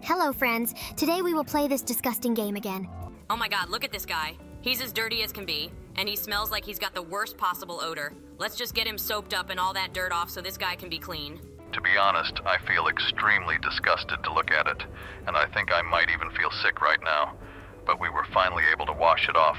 Hello, friends. Today we will play this disgusting game again. Oh my god, look at this guy. He's as dirty as can be, and he smells like he's got the worst possible odor. Let's just get him soaped up and all that dirt off so this guy can be clean. To be honest, I feel extremely disgusted to look at it, and I think I might even feel sick right now. But we were finally able to wash it off,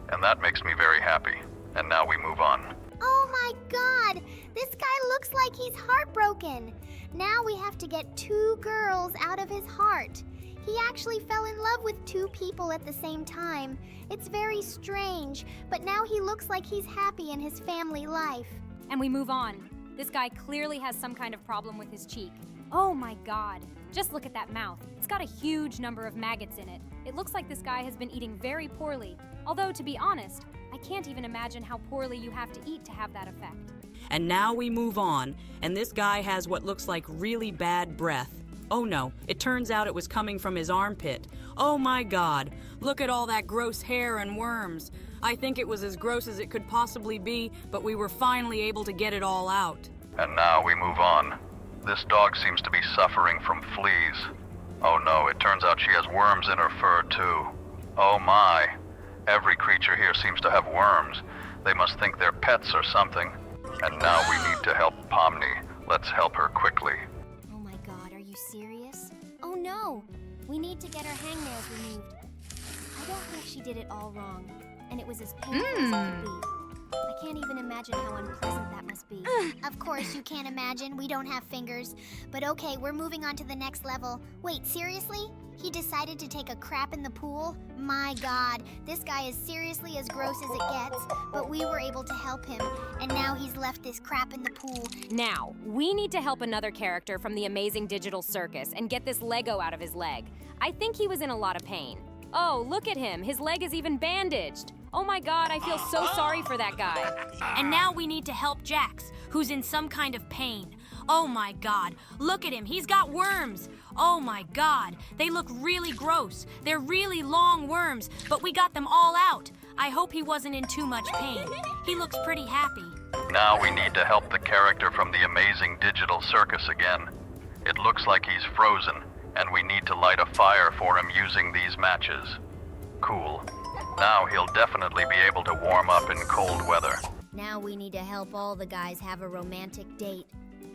and that makes me very happy. And now we move on. Oh my god! This guy looks like he's heartbroken. Now we have to get 2 girls out of his heart. He actually fell in love with 2 people at the same time. It's very strange, but now he looks like he's happy in his family life. And we move on. This guy clearly has some kind of problem with his cheek. Oh my god. Just look at that mouth. It's got a huge number of maggots in it. It looks like this guy has been eating very poorly. Although, to be honest, I can't even imagine how poorly you have to eat to have that effect. And now we move on, and this guy has what looks like really bad breath. Oh no, it turns out it was coming from his armpit. Oh my god, look at all that gross hair and worms. I think it was as gross as it could possibly be, but we were finally able to get it all out. And now we move on. This dog seems to be suffering from fleas. Oh no, it turns out she has worms in her fur too. Oh my. Every creature here seems to have worms. They must think they're pets or something. And now we need to help Pomni. Let's help her quickly. Oh my god, are you serious? Oh no! We need to get her hangnails removed. I don't think she did it all wrong, and it was as painful as it could be. I can't even imagine how unpleasant that must be. Of course you can't imagine, we don't have fingers. But okay, we're moving on to the next level. Wait, seriously? He decided to take a crap in the pool? My god, this guy is seriously as gross as it gets, but we were able to help him, and now he's left this crap in the pool. Now, we need to help another character from the amazing digital circus and get this Lego out of his leg. I think he was in a lot of pain. Oh, look at him. His leg is even bandaged. Oh my god, I feel so sorry for that guy. And now we need to help Jax, who's in some kind of pain. Oh my god, look at him, he's got worms. Oh my god, they look really gross. They're really long worms, but we got them all out. I hope he wasn't in too much pain. He looks pretty happy. Now we need to help the character from the amazing digital circus again. It looks like he's frozen, and we need to light a fire for him using these matches. Cool. Now he'll definitely be able to warm up in cold weather. Now we need to help all the guys have a romantic date.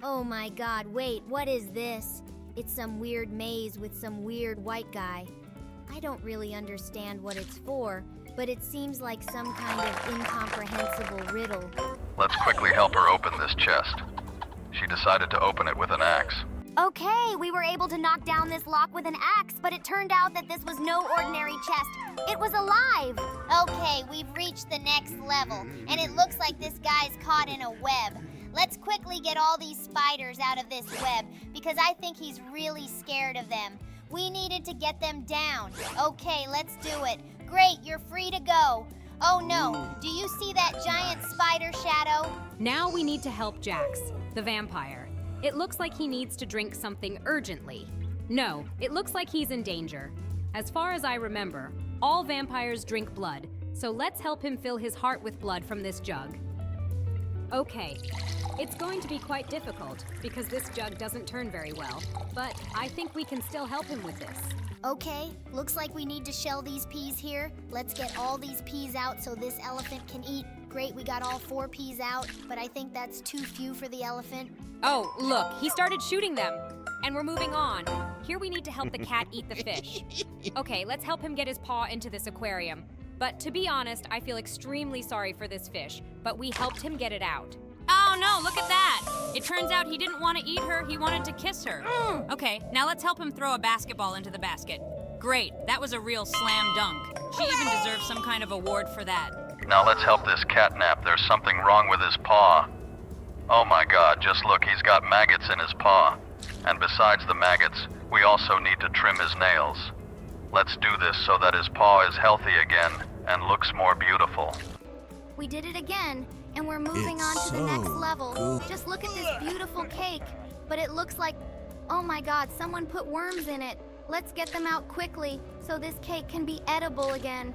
Oh my god, wait, what is this? It's some weird maze with some weird white guy. I don't really understand what it's for, but it seems like some kind of incomprehensible riddle. Let's quickly help her open this chest. She decided to open it with an axe. Okay, we were able to knock down this lock with an axe, but it turned out that this was no ordinary chest. It was alive. Okay, we've reached the next level, and it looks like this guy's caught in a web. Let's quickly get all these spiders out of this web, because I think he's really scared of them. We needed to get them down. Okay, let's do it. Great, you're free to go. Oh no, do you see that giant spider shadow? Now we need to help Jax, the vampire. It looks like he needs to drink something urgently. No, it looks like he's in danger. As far as I remember, all vampires drink blood, so let's help him fill his heart with blood from this jug. Okay, it's going to be quite difficult because this jug doesn't turn very well, but I think we can still help him with this. Okay, looks like we need to shell these peas here. Let's get all these peas out so this elephant can eat. Great, we got all 4 peas out, but I think that's too few for the elephant. Oh, look, he started shooting them. And we're moving on. Here we need to help the cat eat the fish. Okay, let's help him get his paw into this aquarium. But to be honest, I feel extremely sorry for this fish, but we helped him get it out. Oh no, look at that! It turns out he didn't want to eat her, he wanted to kiss her. Okay, now let's help him throw a basketball into the basket. Great, that was a real slam dunk. She even deserves some kind of award for that. Now let's help this catnap. There's something wrong with his paw. Oh my god, just look, he's got maggots in his paw. And besides the maggots, we also need to trim his nails. Let's do this so that his paw is healthy again and looks more beautiful. We did it again, and we're moving on to the next level. Just look at this beautiful cake. But it looks like, oh my god, someone put worms in it. Let's get them out quickly so this cake can be edible again.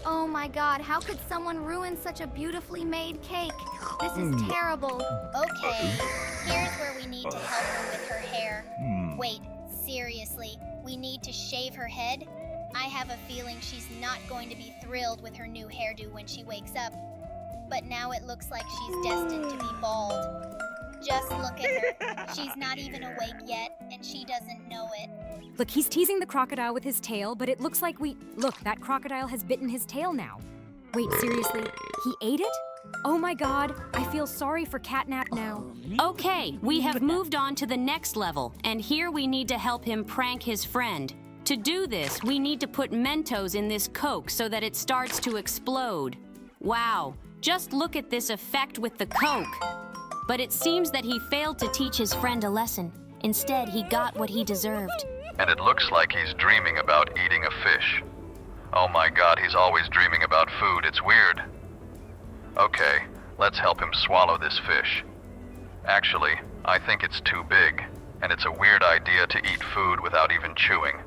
Oh my god, how could someone ruin such a beautifully made cake? This is terrible. Okay, here's where we need to help her with her hair. Wait, Seriously, we need to shave her head? I have a feeling she's not going to be thrilled with her new hairdo when she wakes up. But now it looks like she's destined to be bald. Just look at her. She's not even awake yet, and she doesn't know it. Look, he's teasing the crocodile with his tail, but it looks like Look, that crocodile has bitten his tail now. Wait, seriously? He ate it? Oh my god, I feel sorry for Catnap now. Okay, we have moved on to the next level, and here we need to help him prank his friend. To do this, we need to put Mentos in this Coke so that it starts to explode. Wow, just look at this effect with the Coke. But it seems that he failed to teach his friend a lesson. Instead, he got what he deserved. And it looks like he's dreaming about eating a fish. Oh my god, he's always dreaming about food. It's weird. Okay, let's help him swallow this fish. Actually, I think it's too big, and it's a weird idea to eat food without even chewing.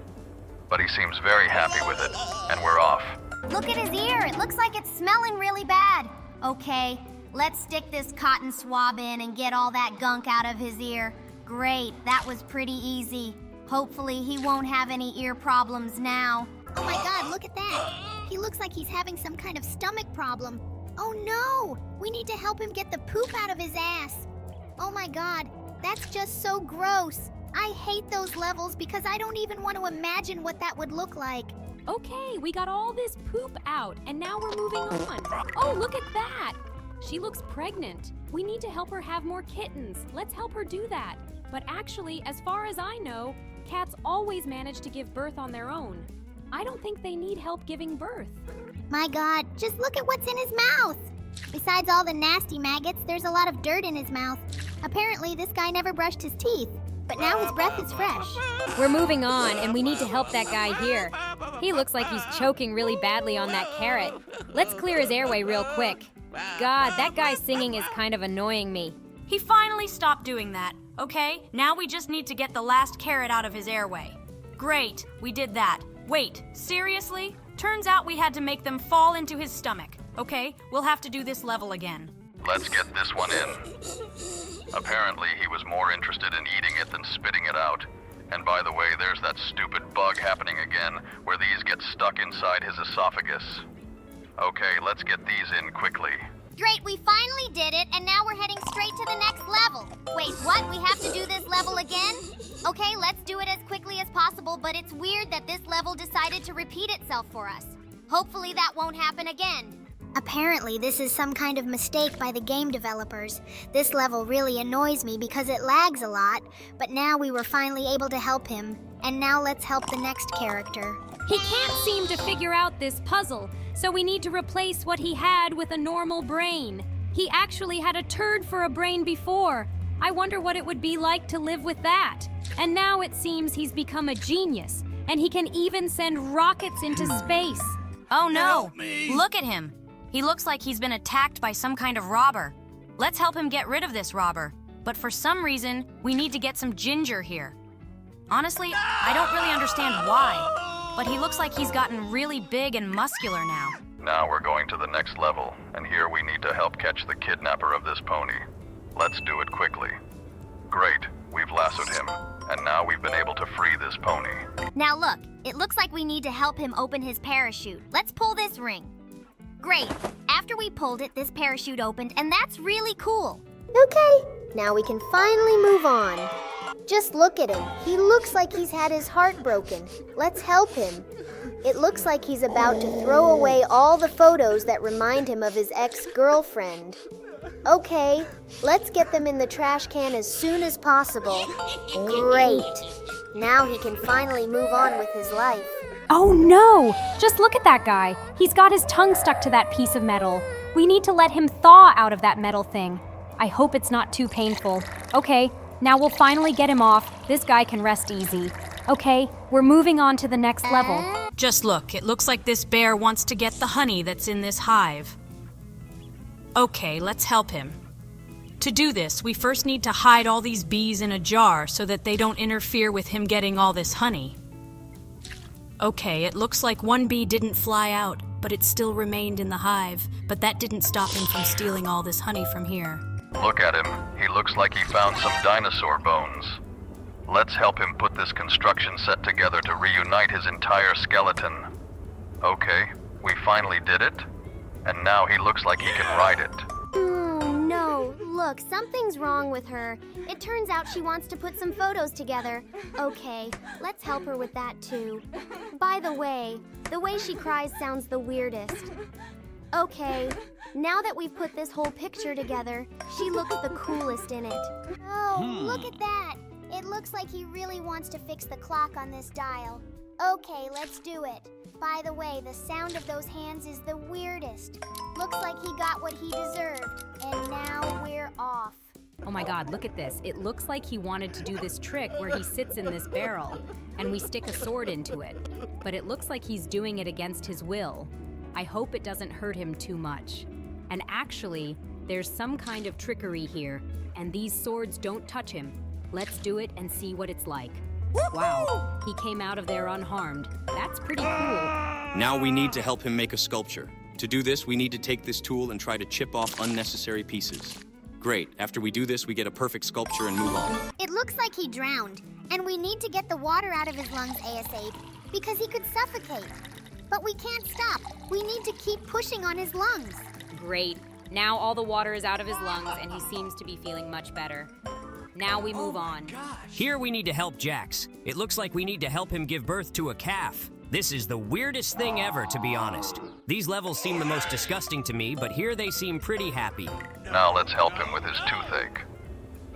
But he seems very happy with it, and we're off. Look at his ear. It looks like it's smelling really bad. Okay, let's stick this cotton swab in and get all that gunk out of his ear. Great, that was pretty easy. Hopefully he won't have any ear problems now. Oh my god, look at that. He looks like he's having some kind of stomach problem. Oh no! We need to help him get the poop out of his ass. Oh my god, that's just so gross. I hate those levels because I don't even want to imagine what that would look like. Okay, we got all this poop out, and now we're moving on. Oh, look at that! She looks pregnant. We need to help her have more kittens. Let's help her do that. But actually, as far as I know, cats always manage to give birth on their own. I don't think they need help giving birth. My god, just look at what's in his mouth. Besides all the nasty maggots, there's a lot of dirt in his mouth. Apparently, this guy never brushed his teeth, but now his breath is fresh. We're moving on, and we need to help that guy here. He looks like he's choking really badly on that carrot. Let's clear his airway real quick. God, that guy singing is kind of annoying me. He finally stopped doing that. Okay, now we just need to get the last carrot out of his airway. Great, we did that. Wait, seriously? Turns out we had to make them fall into his stomach. Okay, we'll have to do this level again. Let's get this one in. Apparently, he was more interested in eating it than spitting it out. And by the way, there's that stupid bug happening again, where these get stuck inside his esophagus. Okay, let's get these in quickly. Great, we finally did it, and now we're heading straight to the next level. Wait, what? We have to do this level again? Okay, let's do it as quickly as possible, but it's weird that this level decided to repeat itself for us. Hopefully that won't happen again. Apparently, this is some kind of mistake by the game developers. This level really annoys me because it lags a lot, but now we were finally able to help him, and now let's help the next character. He can't seem to figure out this puzzle, so we need to replace what he had with a normal brain. He actually had a turd for a brain before. I wonder what it would be like to live with that. And now it seems he's become a genius, and he can even send rockets into space. Oh no! Look at him! He looks like he's been attacked by some kind of robber. Let's help him get rid of this robber. But for some reason, we need to get some ginger here. Honestly, I don't really understand why, but he looks like he's gotten really big and muscular now. Now we're going to the next level, and here we need to help catch the kidnapper of this pony. Let's do it quickly. Great, we've lassoed him, and now we've been able to free this pony. Now look, it looks like we need to help him open his parachute. Let's pull this ring. Great. After we pulled it, this parachute opened, and that's really cool. Okay, now we can finally move on. Just look at him. He looks like he's had his heart broken. Let's help him. It looks like he's about to throw away all the photos that remind him of his ex-girlfriend. Okay, let's get them in the trash can as soon as possible. Great. Now he can finally move on with his life. Oh no! Just look at that guy. He's got his tongue stuck to that piece of metal. We need to let him thaw out of that metal thing. I hope it's not too painful. Okay, now we'll finally get him off. This guy can rest easy. Okay, we're moving on to the next level. Just look, it looks like this bear wants to get the honey that's in this hive. Okay, let's help him. To do this, we first need to hide all these bees in a jar so that they don't interfere with him getting all this honey. Okay, it looks like one bee didn't fly out, but it still remained in the hive, but that didn't stop him from stealing all this honey from here. Look at him. He looks like he found some dinosaur bones. Let's help him put this construction set together to reunite his entire skeleton. Okay, we finally did it, and now he looks like he can ride it. No, look, something's wrong with her. It turns out she wants to put some photos together. Okay, let's help her with that too. By the way she cries sounds the weirdest. Okay, now that we've put this whole picture together, she looks the coolest in it. Oh, look at that. It looks like he really wants to fix the clock on this dial. Okay, let's do it. By the way, the sound of those hands is the weirdest. Looks like he got what he deserved, and now we're off. Oh my god, look at this. It looks like he wanted to do this trick where he sits in this barrel and we stick a sword into it. But it looks like he's doing it against his will. I hope it doesn't hurt him too much. And actually, there's some kind of trickery here, and these swords don't touch him. Let's do it and see what it's like. Wow, he came out of there unharmed. That's pretty cool. Now we need to help him make a sculpture. To do this, we need to take this tool and try to chip off unnecessary pieces. Great, after we do this, we get a perfect sculpture and move on. It looks like he drowned, and we need to get the water out of his lungs ASAP because he could suffocate. But we can't stop. We need to keep pushing on his lungs. Great. Now all the water is out of his lungs and he seems to be feeling much better. Now we move on. Here we need to help Jax. It looks like we need to help him give birth to a calf. This is the weirdest thing ever, to be honest. These levels seem the most disgusting to me, but here they seem pretty happy. Now let's help him with his toothache.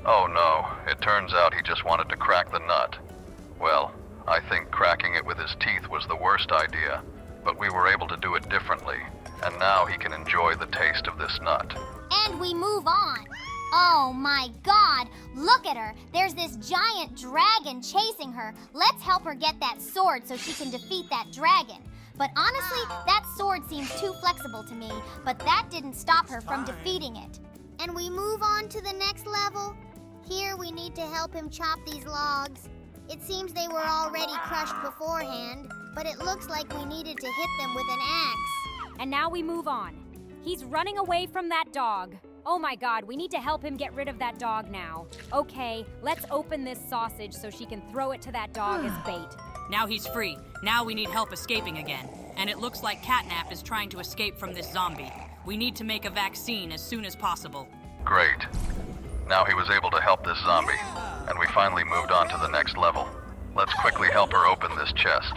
Oh no, it turns out he just wanted to crack the nut. Well, I think cracking it with his teeth was the worst idea, but we were able to do it differently, and now he can enjoy the taste of this nut. And we move on. Oh my god, look at her. There's this giant dragon chasing her. Let's help her get that sword so she can defeat that dragon. But honestly, that sword seems too flexible to me, but that didn't stop her from defeating it. And we move on to the next level. Here we need to help him chop these logs. It seems they were already crushed beforehand, but it looks like we needed to hit them with an axe. And now we move on. He's running away from that dog. Oh my god, we need to help him get rid of that dog now. Okay, let's open this sausage so she can throw it to that dog as bait. Now he's free. Now we need help escaping again. And it looks like Catnap is trying to escape from this zombie. We need to make a vaccine as soon as possible. Great. Now he was able to help this zombie, and we finally moved on to the next level. Let's quickly help her open this chest.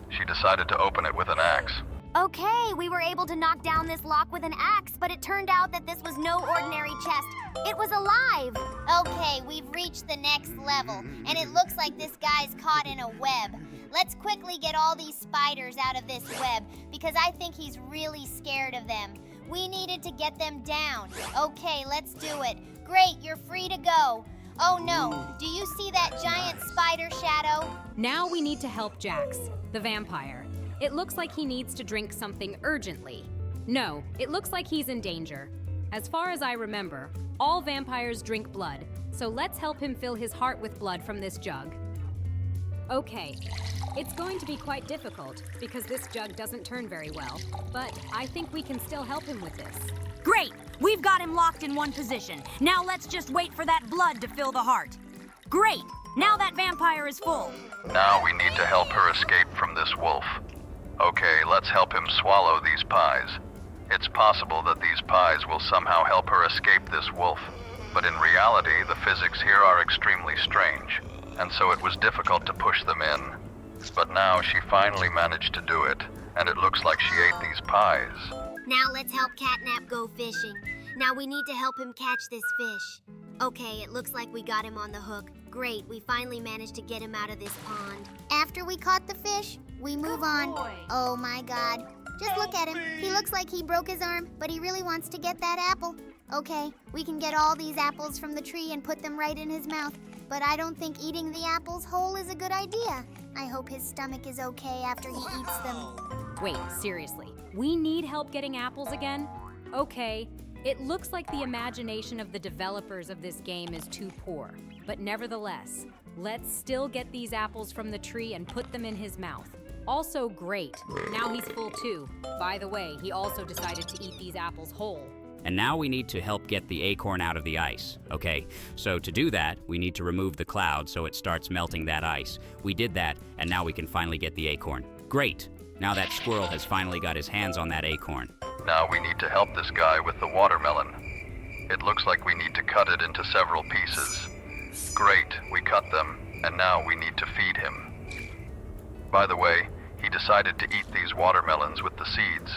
She decided to open it with an axe. Okay, we were able to knock down this lock with an axe, but it turned out that this was no ordinary chest. It was alive. Okay, we've reached the next level, and it looks like this guy's caught in a web. Let's quickly get all these spiders out of this web, because I think he's really scared of them. We needed to get them down. Okay, let's do it. Great, you're free to go. Oh no, do you see that giant spider shadow? Now we need to help Jax, the vampire. It looks like he needs to drink something urgently. No, it looks like he's in danger. As far as I remember, all vampires drink blood, so let's help him fill his heart with blood from this jug. Okay, it's going to be quite difficult because this jug doesn't turn very well, but I think we can still help him with this. Great! We've got him locked in one position. Now let's just wait for that blood to fill the heart. Great! Now that vampire is full. Now we need to help her escape from this wolf. Okay, let's help him swallow these pies. It's possible that these pies will somehow help her escape this wolf, but in reality, the physics here are extremely strange, and so it was difficult to push them in. But now she finally managed to do it, and it looks like she ate these pies. Now let's help Catnap go fishing. Now we need to help him catch this fish. Okay, it looks like we got him on the hook. Great, we finally managed to get him out of this pond. After we caught the fish, we move on. Oh my god. Just look at him. He looks like he broke his arm, but he really wants to get that apple. Okay, we can get all these apples from the tree and put them right in his mouth, but I don't think eating the apples whole is a good idea. I hope his stomach is okay after he eats them. Wait, seriously, we need help getting apples again? Okay, it looks like the imagination of the developers of this game is too poor, but nevertheless, let's still get these apples from the tree and put them in his mouth. Also great, now he's full too. By the way, he also decided to eat these apples whole. And now we need to help get the acorn out of the ice, okay? So to do that, we need to remove the cloud so it starts melting that ice. We did that, and now we can finally get the acorn. Great! Now that squirrel has finally got his hands on that acorn. Now we need to help this guy with the watermelon. It looks like we need to cut it into several pieces. Great, we cut them, and now we need to feed him. By the way, he decided to eat these watermelons with the seeds.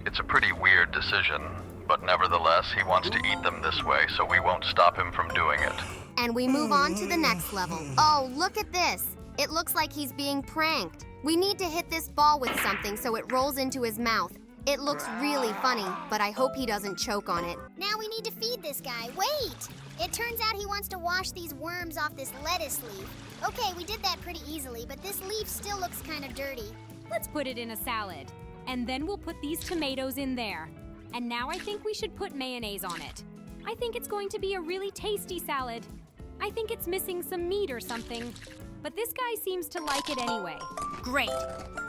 It's a pretty weird decision, but nevertheless, he wants to eat them this way, so we won't stop him from doing it. And we move on to the next level. Oh, look at this. It looks like he's being pranked. We need to hit this ball with something so it rolls into his mouth. It looks really funny, but I hope he doesn't choke on it. Now we need to feed this guy. Wait! It turns out he wants to wash these worms off this lettuce leaf. Okay, we did that pretty easily, but this leaf still looks kind of dirty. Let's put it in a salad. And then we'll put these tomatoes in there. And now I think we should put mayonnaise on it. I think it's going to be a really tasty salad. I think it's missing some meat or something. But this guy seems to like it anyway. Great.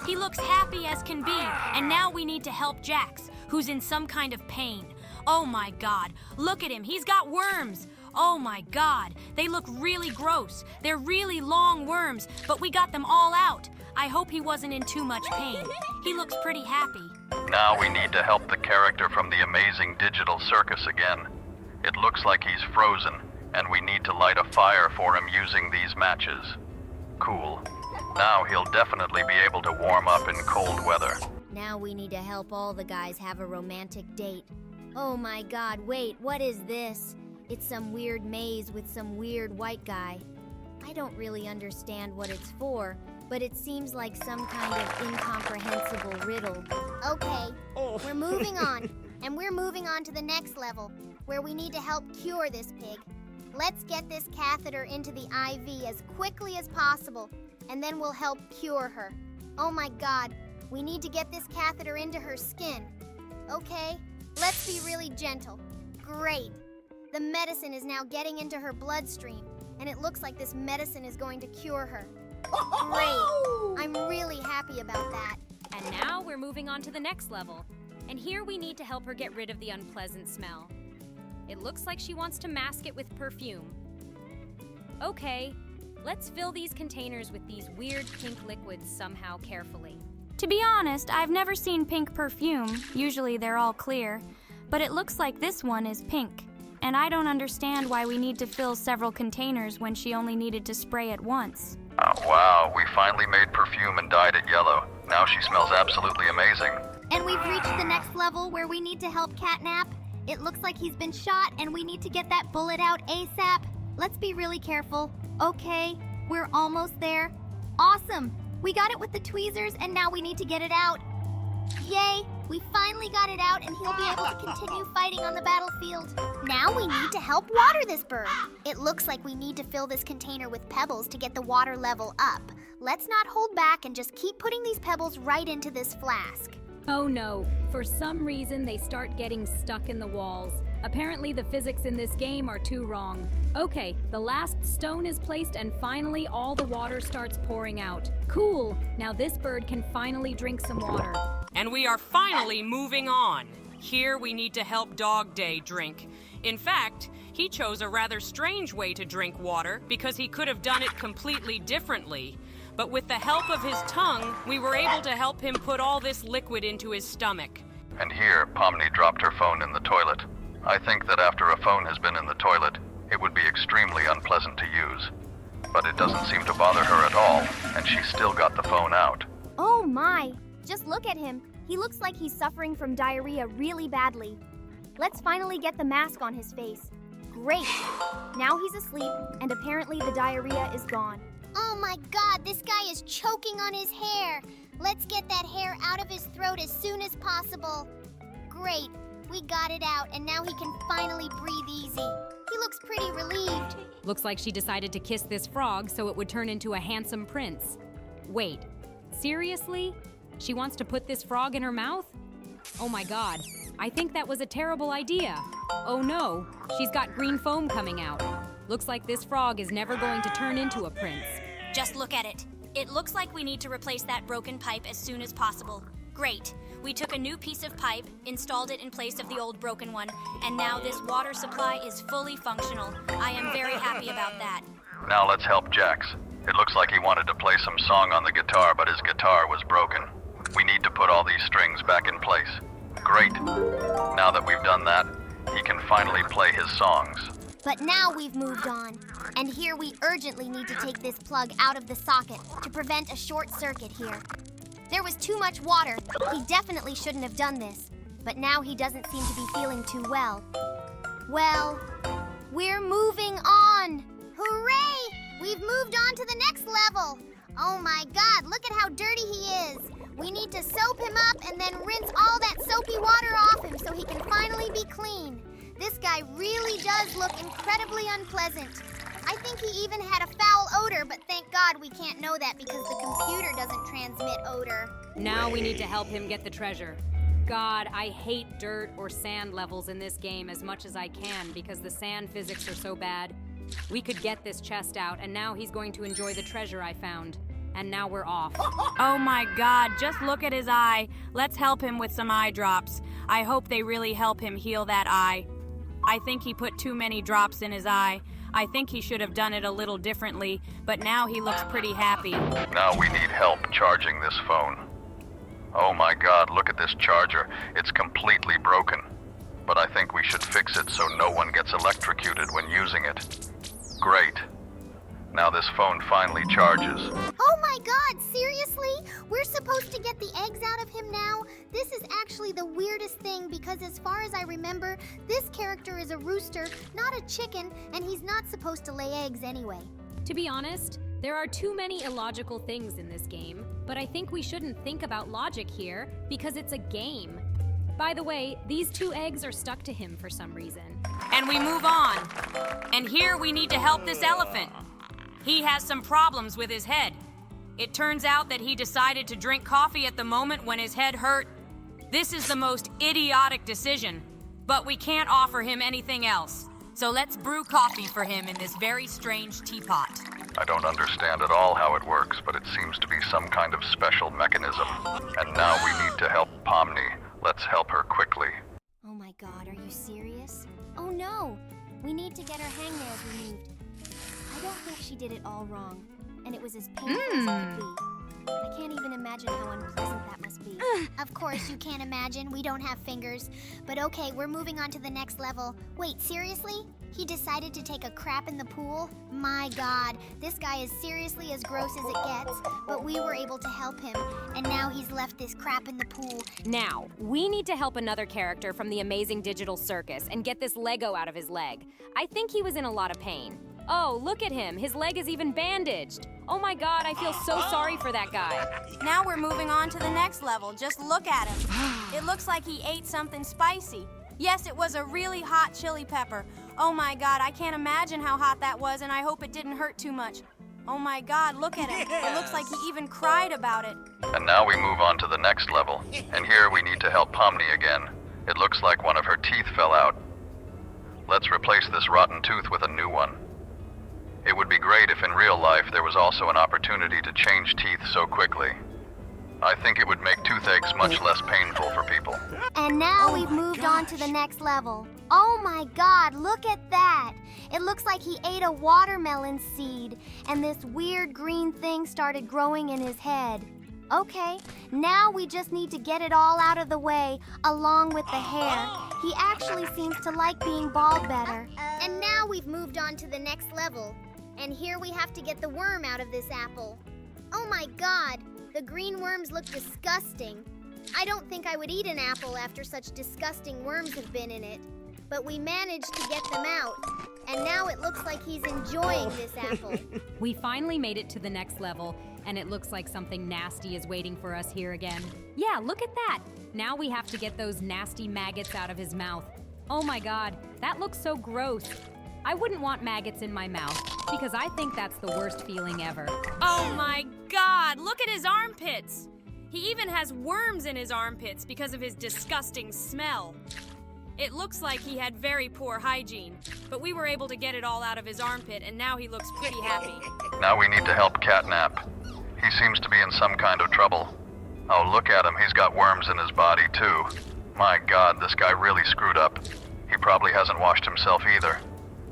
He looks happy as can be, and now we need to help Jax, who's in some kind of pain. Oh my God, look at him, he's got worms. Oh my God, they look really gross. They're really long worms, but we got them all out. I hope he wasn't in too much pain. He looks pretty happy. Now we need to help the character from the amazing digital circus again. It looks like he's frozen, and we need to light a fire for him using these matches. Cool. Now he'll definitely be able to warm up in cold weather. Now we need to help all the guys have a romantic date. Oh my God, wait, what is this? It's some weird maze with some weird white guy. I don't really understand what it's for, but it seems like some kind of incomprehensible riddle. Okay, we're moving on. And we're moving on to the next level, where we need to help cure this pig. Let's get this catheter into the IV as quickly as possible, and then we'll help cure her. Oh my God, we need to get this catheter into her skin. Okay, let's be really gentle. Great. The medicine is now getting into her bloodstream, and it looks like this medicine is going to cure her. Great. I'm really happy about that. And now we're moving on to the next level. And here we need to help her get rid of the unpleasant smell. It looks like she wants to mask it with perfume. Okay, let's fill these containers with these weird pink liquids somehow carefully. To be honest, I've never seen pink perfume. Usually they're all clear. But it looks like this one is pink. And I don't understand why we need to fill several containers when she only needed to spray it once. Oh, wow, we finally made perfume and dyed it yellow. Now she smells absolutely amazing. And we've reached the next level where we need to help Catnap. It looks like he's been shot and we need to get that bullet out ASAP. Let's be really careful. Okay, we're almost there. Awesome! We got it with the tweezers and now we need to get it out. Yay! We finally got it out and he'll be able to continue fighting on the battlefield. Now we need to help water this bird. It looks like we need to fill this container with pebbles to get the water level up. Let's not hold back and just keep putting these pebbles right into this flask. Oh no, for some reason they start getting stuck in the walls. Apparently the physics in this game are too wrong. Okay, the last stone is placed and finally all the water starts pouring out. Cool, now this bird can finally drink some water. And we are finally moving on. Here we need to help Dog Day drink. In fact, he chose a rather strange way to drink water because he could have done it completely differently. But with the help of his tongue, we were able to help him put all this liquid into his stomach. And here, Pomni dropped her phone in the toilet. I think that after a phone has been in the toilet, it would be extremely unpleasant to use. But it doesn't seem to bother her at all, and she still got the phone out. Oh my! Just look at him. He looks like he's suffering from diarrhea really badly. Let's finally get the mask on his face. Great! Now he's asleep, and apparently the diarrhea is gone. Oh my God, this guy is choking on his hair. Let's get that hair out of his throat as soon as possible. Great, we got it out, and now he can finally breathe easy. He looks pretty relieved. Looks like she decided to kiss this frog so it would turn into a handsome prince. Wait, seriously? She wants to put this frog in her mouth? Oh my God, I think that was a terrible idea. Oh no, she's got green foam coming out. Looks like this frog is never going to turn into a prince. Just look at it. It looks like we need to replace that broken pipe as soon as possible. Great. We took a new piece of pipe, installed it in place of the old broken one, and now this water supply is fully functional. I am very happy about that. Now let's help Jax. It looks like he wanted to play some song on the guitar, but his guitar was broken. We need to put all these strings back in place. Great. Now that we've done that, he can finally play his songs. But now we've moved on. And here we urgently need to take this plug out of the socket to prevent a short circuit here. There was too much water. He definitely shouldn't have done this. But now he doesn't seem to be feeling too well. Well, we're moving on. Hooray! We've moved on to the next level. Oh my God, look at how dirty he is. We need to soap him up and then rinse all that soapy water off him so he can finally be clean. This guy really does look incredibly unpleasant. I think he even had a foul odor, but thank God we can't know that because the computer doesn't transmit odor. Now we need to help him get the treasure. God, I hate dirt or sand levels in this game as much as I can because the sand physics are so bad. We could get this chest out, and now he's going to enjoy the treasure I found. And now we're off. Oh my God, just look at his eye. Let's help him with some eye drops. I hope they really help him heal that eye. I think he put too many drops in his eye. I think he should have done it a little differently, but now he looks pretty happy. Now we need help charging this phone. Oh my God, look at this charger. It's completely broken. But I think we should fix it so no one gets electrocuted when using it. Great. Now this phone finally charges. Oh my God, seriously? We're supposed to get the eggs out of him now? This is actually the weirdest thing because as far as I remember, this character is a rooster, not a chicken, and he's not supposed to lay eggs anyway. To be honest, there are too many illogical things in this game, but I think we shouldn't think about logic here because it's a game. By the way, these 2 eggs are stuck to him for some reason. And we move on. And here we need to help this elephant. He has some problems with his head. It turns out that he decided to drink coffee at the moment when his head hurt. This is the most idiotic decision, but we can't offer him anything else. So let's brew coffee for him in this very strange teapot. I don't understand at all how it works, but it seems to be some kind of special mechanism. And now we need to help Pomni. Let's help her quickly. Oh my God, are you serious? Oh no! We need to get her hangnails removed. I don't think she did it all wrong, and it was as painful as it could be. I can't even imagine how unpleasant that must be. Of course you can't imagine, we don't have fingers. But okay, we're moving on to the next level. Wait, seriously? He decided to take a crap in the pool? My God, this guy is seriously as gross as it gets, but we were able to help him, and now he's left this crap in the pool. Now, we need to help another character from the amazing digital circus and get this Lego out of his leg. I think he was in a lot of pain. Oh, look at him. His leg is even bandaged. Oh my God, I feel so sorry for that guy. Now we're moving on to the next level. Just look at him. It looks like he ate something spicy. Yes, it was a really hot chili pepper. Oh my God, I can't imagine how hot that was, and I hope it didn't hurt too much. Oh my God, look at him. It looks like he even cried about it. And now we move on to the next level. And here we need to help Pomni again. It looks like one of her teeth fell out. Let's replace this rotten tooth with a new one. It would be great if in real life there was also an opportunity to change teeth so quickly. I think it would make toothaches much less painful for people. And now we've moved on to the next level. Oh my God, look at that! It looks like he ate a watermelon seed, and this weird green thing started growing in his head. Okay, now we just need to get it all out of the way, along with the hair. He actually seems to like being bald better. And now we've moved on to the next level. And here we have to get the worm out of this apple. Oh my God, the green worms look disgusting. I don't think I would eat an apple after such disgusting worms have been in it. But we managed to get them out. And now it looks like he's enjoying this apple. We finally made it to the next level, and it looks like something nasty is waiting for us here again. Yeah, look at that! Now we have to get those nasty maggots out of his mouth. Oh my God, that looks so gross. I wouldn't want maggots in my mouth, because I think that's the worst feeling ever. Oh my God, look at his armpits! He even has worms in his armpits because of his disgusting smell. It looks like he had very poor hygiene, but we were able to get it all out of his armpit, and now he looks pretty happy. Now we need to help Catnap. He seems to be in some kind of trouble. Oh, look at him. He's got worms in his body, too. My God, this guy really screwed up. He probably hasn't washed himself either.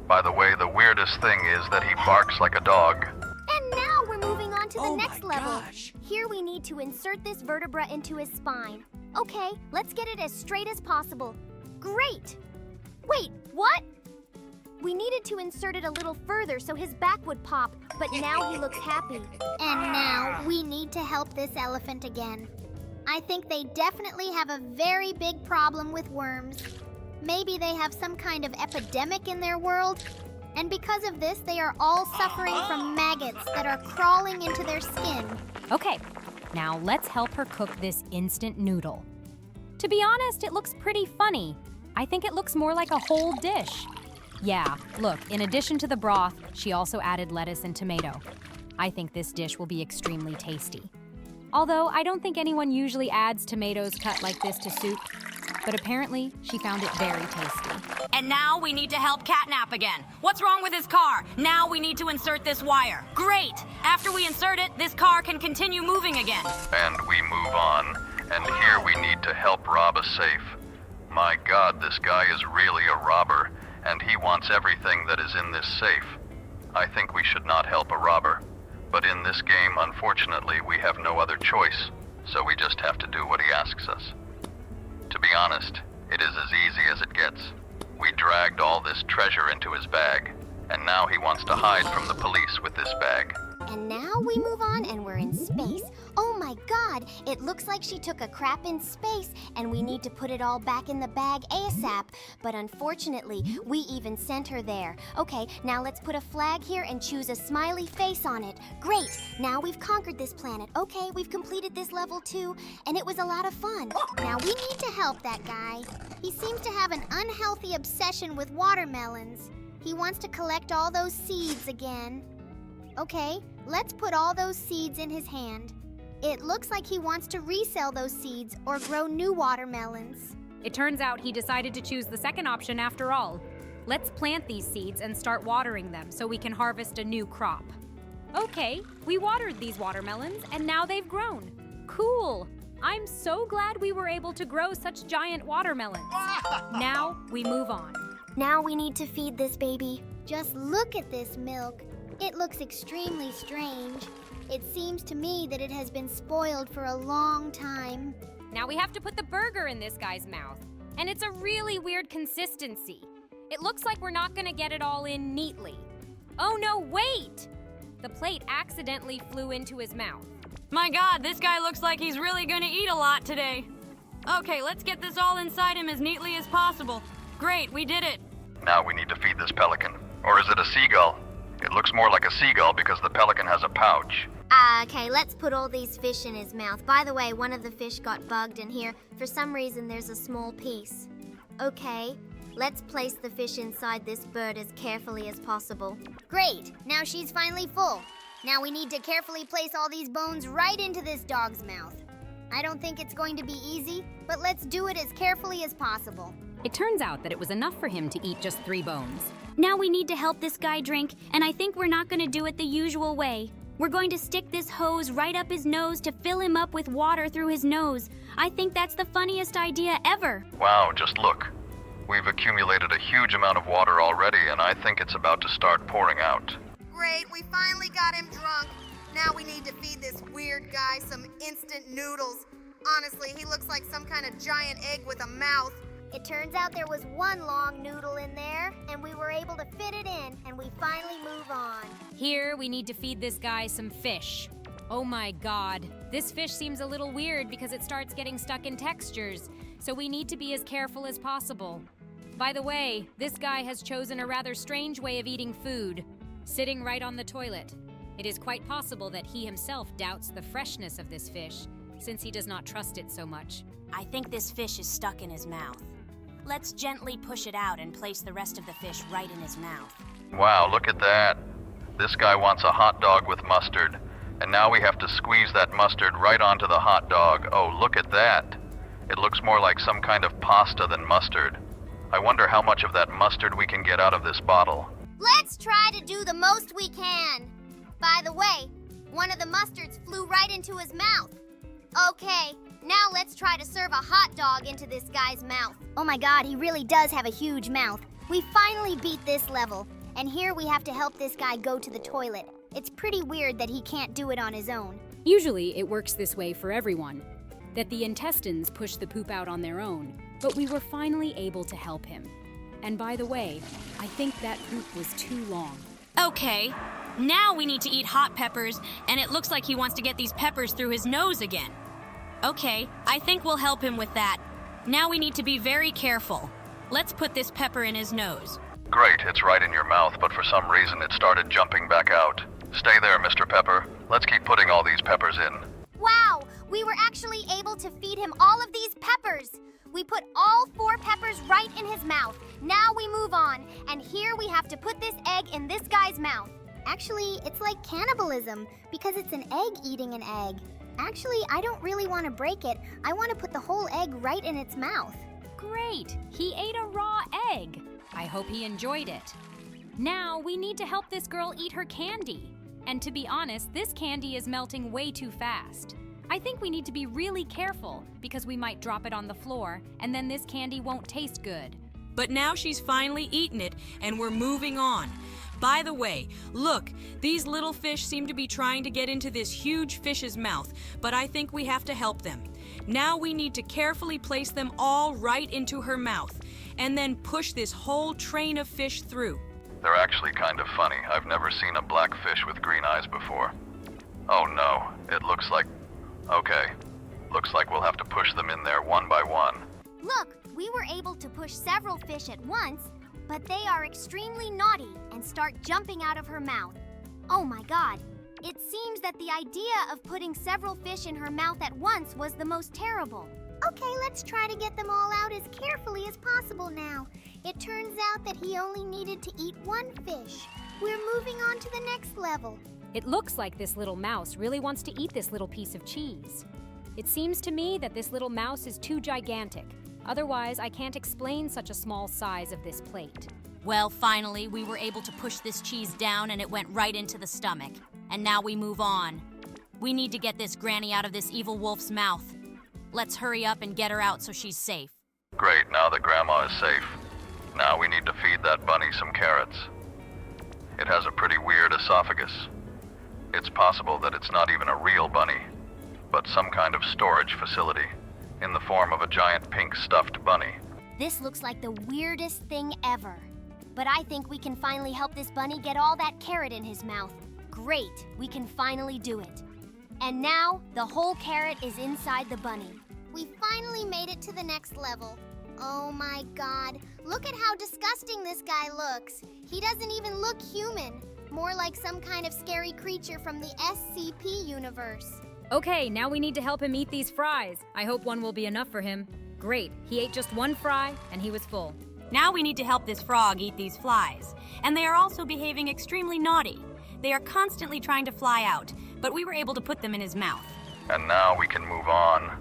By the way, the weirdest thing is that he barks like a dog. And now we're moving on to the next level. Here we need to insert this vertebra into his spine. Okay, let's get it as straight as possible. Great! Wait, what? We needed to insert it a little further so his back would pop, but now he looks happy. And now we need to help this elephant again. I think they definitely have a very big problem with worms. Maybe they have some kind of epidemic in their world, and because of this, they are all suffering from maggots that are crawling into their skin. Okay, now let's help her cook this instant noodle. To be honest, it looks pretty funny. I think it looks more like a whole dish. Yeah, look, in addition to the broth, she also added lettuce and tomato. I think this dish will be extremely tasty. Although I don't think anyone usually adds tomatoes cut like this to soup, but apparently she found it very tasty. And now we need to help Catnap again. What's wrong with his car? Now we need to insert this wire. Great! After we insert it, this car can continue moving again. And we move on. And here we need to help rob a safe. My God, this guy is really a robber, and he wants everything that is in this safe. I think we should not help a robber. But in this game, unfortunately, we have no other choice, so we just have to do what he asks us. To be honest, it is as easy as it gets. We dragged all this treasure into his bag, and now he wants to hide from the police with this bag. And now we move on and we're in space. Oh my God, it looks like she took a crap in space and we need to put it all back in the bag ASAP. But unfortunately, we even sent her there. Okay, now let's put a flag here and choose a smiley face on it. Great, now we've conquered this planet. Okay, we've completed this level too, and it was a lot of fun. Now we need to help that guy. He seems to have an unhealthy obsession with watermelons. He wants to collect all those seeds again. Okay, let's put all those seeds in his hand. It looks like he wants to resell those seeds or grow new watermelons. It turns out he decided to choose the second option after all. Let's plant these seeds and start watering them so we can harvest a new crop. Okay, we watered these watermelons and now they've grown. Cool! I'm so glad we were able to grow such giant watermelons. Now we move on. Now we need to feed this baby. Just look at this milk. It looks extremely strange. It seems to me that it has been spoiled for a long time. Now we have to put the burger in this guy's mouth. And it's a really weird consistency. It looks like we're not gonna get it all in neatly. Oh no, wait! The plate accidentally flew into his mouth. My God, this guy looks like he's really gonna eat a lot today. Okay, let's get this all inside him as neatly as possible. Great, we did it. Now we need to feed this pelican. Or is it a seagull? It looks more like a seagull because the pelican has a pouch. Okay, let's put all these fish in his mouth. By the way, one of the fish got bugged in here. For some reason, there's a small piece. Okay, let's place the fish inside this bird as carefully as possible. Great, now she's finally full. Now we need to carefully place all these bones right into this dog's mouth. I don't think it's going to be easy, but let's do it as carefully as possible. It turns out that it was enough for him to eat just 3 bones. Now we need to help this guy drink, and I think we're not going to do it the usual way. We're going to stick this hose right up his nose to fill him up with water through his nose. I think that's the funniest idea ever. Wow, just look. We've accumulated a huge amount of water already, and I think it's about to start pouring out. Great, we finally got him drunk. Now we need to feed this weird guy some instant noodles. Honestly, he looks like some kind of giant egg with a mouth. It turns out there was one long noodle in there, and we were able to fit it in, and we finally move on. Here, we need to feed this guy some fish. Oh my God, this fish seems a little weird because it starts getting stuck in textures, so we need to be as careful as possible. By the way, this guy has chosen a rather strange way of eating food, sitting right on the toilet. It is quite possible that he himself doubts the freshness of this fish, since he does not trust it so much. I think this fish is stuck in his mouth. Let's gently push it out and place the rest of the fish right in his mouth. Wow, look at that. This guy wants a hot dog with mustard, and now we have to squeeze that mustard right onto the hot dog. Oh, look at that. It looks more like some kind of pasta than mustard. I wonder how much of that mustard we can get out of this bottle. Let's try to do the most we can. By the way, one of the mustards flew right into his mouth. Okay, now let's try to serve a hot dog into this guy's mouth. Oh my god, he really does have a huge mouth. We finally beat this level, and here we have to help this guy go to the toilet. It's pretty weird that he can't do it on his own. Usually it works this way for everyone, that the intestines push the poop out on their own, but we were finally able to help him. And by the way, I think that poop was too long. Okay, now we need to eat hot peppers, and it looks like he wants to get these peppers through his nose again. Okay, I think we'll help him with that. Now we need to be very careful. Let's put this pepper in his nose. Great, it's right in your mouth, but for some reason it started jumping back out. Stay there, Mr. Pepper. Let's keep putting all these peppers in. Wow, we were actually able to feed him all of these peppers. We put all 4 peppers right in his mouth. Now we move on, and here we have to put this egg in this guy's mouth. Actually, it's like cannibalism, because it's an egg eating an egg. Actually, I don't really want to break it. I want to put the whole egg right in its mouth. Great! He ate a raw egg. I hope he enjoyed it. Now we need to help this girl eat her candy. And to be honest, this candy is melting way too fast. I think we need to be really careful because we might drop it on the floor and then this candy won't taste good. But now she's finally eaten it, and we're moving on. By the way, look, these little fish seem to be trying to get into this huge fish's mouth, but I think we have to help them. Now we need to carefully place them all right into her mouth, and then push this whole train of fish through. They're actually kind of funny. I've never seen a black fish with green eyes before. Oh no, it looks like... Okay. Looks like we'll have to push them in there one by one. Look, we were able to push several fish at once, but they are extremely naughty and start jumping out of her mouth. Oh my god. It seems that the idea of putting several fish in her mouth at once was the most terrible. Okay, let's try to get them all out as carefully as possible now. It turns out that he only needed to eat 1 fish. We're moving on to the next level. It looks like this little mouse really wants to eat this little piece of cheese. It seems to me that this little mouse is too gigantic. Otherwise, I can't explain such a small size of this plate. Well, finally, we were able to push this cheese down and it went right into the stomach. And now we move on. We need to get this granny out of this evil wolf's mouth. Let's hurry up and get her out so she's safe. Great, now that Grandma is safe. Now we need to feed that bunny some carrots. It has a pretty weird esophagus. It's possible that it's not even a real bunny, but some kind of storage facility, in the form of a giant pink stuffed bunny. This looks like the weirdest thing ever. But I think we can finally help this bunny get all that carrot in his mouth. Great, we can finally do it. And now, the whole carrot is inside the bunny. We finally made it to the next level. Oh my god, look at how disgusting this guy looks. He doesn't even look human. More like some kind of scary creature from the SCP universe. Okay, now we need to help him eat these fries. I hope one will be enough for him. Great, he ate just 1 fry and he was full. Now we need to help this frog eat these flies. And they are also behaving extremely naughty. They are constantly trying to fly out, but we were able to put them in his mouth. And now we can move on.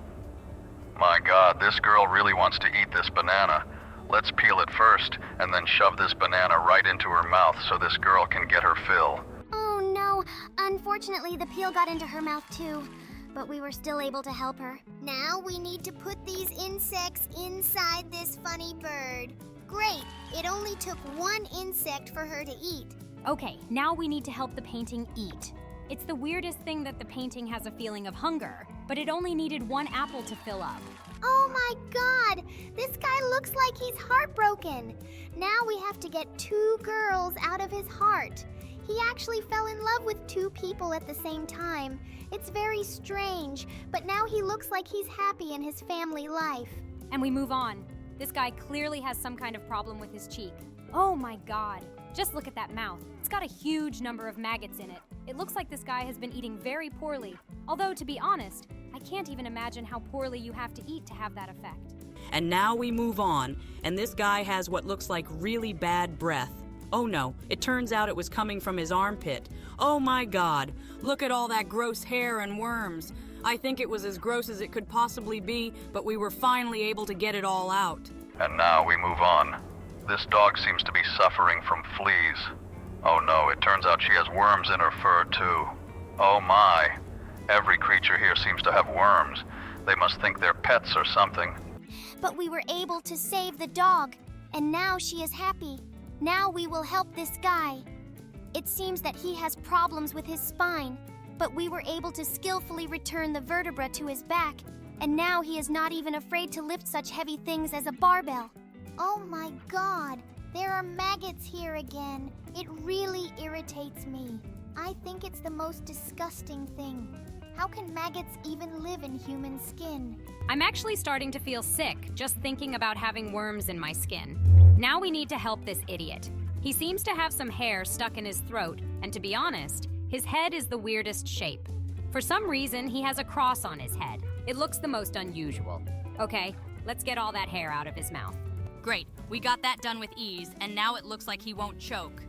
My god, this girl really wants to eat this banana. Let's peel it first, and then shove this banana right into her mouth so this girl can get her fill. Oh no, unfortunately the peel got into her mouth too. But we were still able to help her. Now we need to put these insects inside this funny bird. Great, it only took 1 insect for her to eat. Okay, now we need to help the painting eat. It's the weirdest thing that the painting has a feeling of hunger, but it only needed 1 apple to fill up. Oh my god, this guy looks like he's heartbroken. Now we have to get 2 girls out of his heart. He actually fell in love with 2 people at the same time. It's very strange, but now he looks like he's happy in his family life. And we move on. This guy clearly has some kind of problem with his cheek. Oh my god, just look at that mouth. It's got a huge number of maggots in it. It looks like this guy has been eating very poorly. Although, to be honest, I can't even imagine how poorly you have to eat to have that effect. And now we move on, and this guy has what looks like really bad breath. Oh no, it turns out it was coming from his armpit. Oh my god, look at all that gross hair and worms. I think it was as gross as it could possibly be, but we were finally able to get it all out. And now we move on. This dog seems to be suffering from fleas. Oh no, it turns out she has worms in her fur too. Oh my. Every creature here seems to have worms. They must think they're pets or something. But we were able to save the dog, and now she is happy. Now we will help this guy. It seems that he has problems with his spine, but we were able to skillfully return the vertebra to his back, and now he is not even afraid to lift such heavy things as a barbell. Oh my god, there are maggots here again. It really irritates me. I think it's the most disgusting thing. How can maggots even live in human skin? I'm actually starting to feel sick just thinking about having worms in my skin. Now we need to help this idiot. He seems to have some hair stuck in his throat, and to be honest, his head is the weirdest shape. For some reason, he has a cross on his head. It looks the most unusual. Okay, let's get all that hair out of his mouth. Great, we got that done with ease, and now it looks like he won't choke.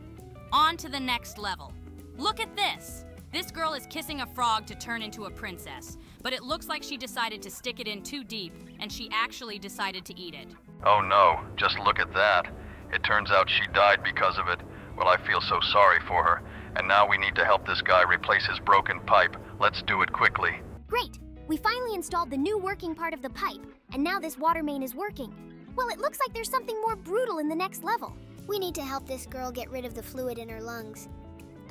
On to the next level. Look at this! This girl is kissing a frog to turn into a princess, but it looks like she decided to stick it in too deep, and she actually decided to eat it. Oh no, just look at that. It turns out she died because of it. Well, I feel so sorry for her. And now we need to help this guy replace his broken pipe. Let's do it quickly. Great! We finally installed the new working part of the pipe, and now this water main is working. Well, it looks like there's something more brutal in the next level. We need to help this girl get rid of the fluid in her lungs.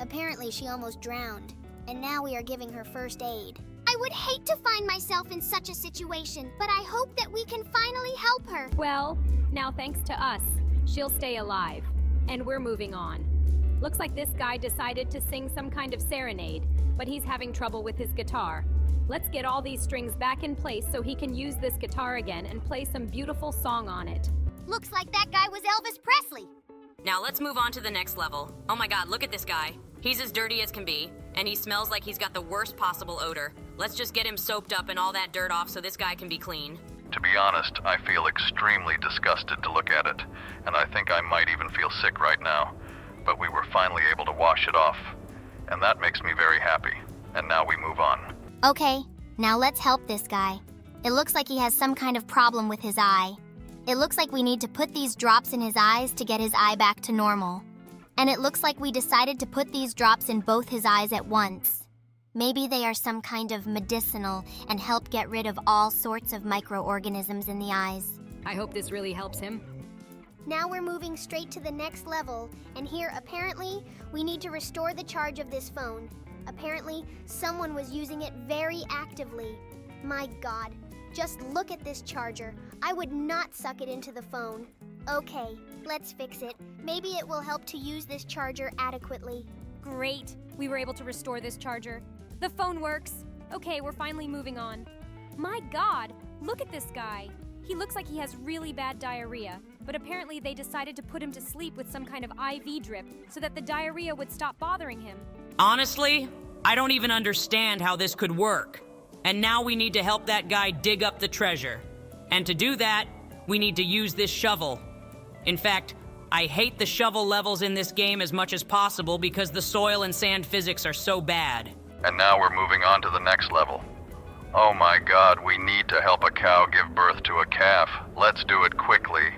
Apparently, she almost drowned, and now we are giving her first aid. I would hate to find myself in such a situation, but I hope that we can finally help her. Well, now thanks to us, she'll stay alive. And we're moving on. Looks like this guy decided to sing some kind of serenade, but he's having trouble with his guitar. Let's get all these strings back in place so he can use this guitar again and play some beautiful song on it. Looks like that guy was Elvis Presley. Now let's move on to the next level. Oh my god, look at this guy. He's as dirty as can be, and he smells like he's got the worst possible odor. Let's just get him soaped up and all that dirt off so this guy can be clean. To be honest, I feel extremely disgusted to look at it, and I think I might even feel sick right now. But we were finally able to wash it off, and that makes me very happy. And now we move on. Okay, now let's help this guy. It looks like he has some kind of problem with his eye. It looks like we need to put these drops in his eyes to get his eye back to normal. And it looks like we decided to put these drops in both his eyes at once. Maybe they are some kind of medicinal and help get rid of all sorts of microorganisms in the eyes. I hope this really helps him. Now we're moving straight to the next level, and here apparently we need to restore the charge of this phone. Apparently someone was using it very actively. My god, just look at this charger. I would not suck it into the phone. Okay, let's fix it. Maybe it will help to use this charger adequately. Great, we were able to restore this charger. The phone works. Okay, we're finally moving on. My god, look at this guy. He looks like he has really bad diarrhea, but apparently they decided to put him to sleep with some kind of IV drip so that the diarrhea would stop bothering him. Honestly, I don't even understand how this could work. And now we need to help that guy dig up the treasure. And to do that, we need to use this shovel. In fact, I hate the shovel levels in this game as much as possible because the soil and sand physics are so bad. And now we're moving on to the next level. Oh my god, we need to help a cow give birth to a calf. Let's do it quickly.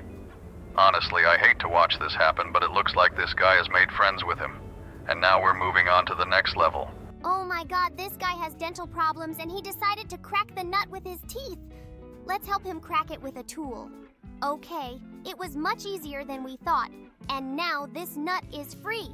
Honestly, I hate to watch this happen, but it looks like this guy has made friends with him. And now we're moving on to the next level. Oh my god, this guy has dental problems and he decided to crack the nut with his teeth. Let's help him crack it with a tool. Okay, it was much easier than we thought, and now this nut is free.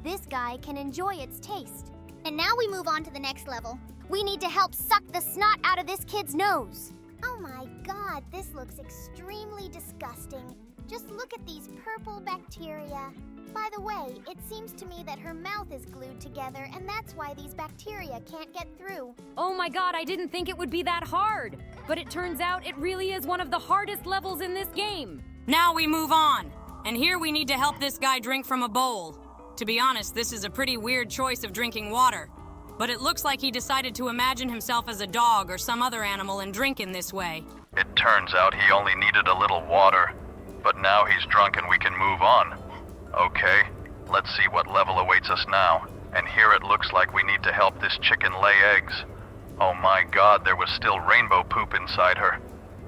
This guy can enjoy its taste. And now we move on to the next level. We need to help suck the snot out of this kid's nose. Oh my god, this looks extremely disgusting. Just look at these purple bacteria. By the way, it seems to me that her mouth is glued together, and that's why these bacteria can't get through. Oh my god, I didn't think it would be that hard. But it turns out it really is one of the hardest levels in this game. Now we move on. And here we need to help this guy drink from a bowl. To be honest, this is a pretty weird choice of drinking water. But it looks like he decided to imagine himself as a dog or some other animal and drink in this way. It turns out he only needed a little water. But now he's drunk and we can move on. Okay, let's see what level awaits us now. And here it looks like we need to help this chicken lay eggs. Oh my god, there was still rainbow poop inside her.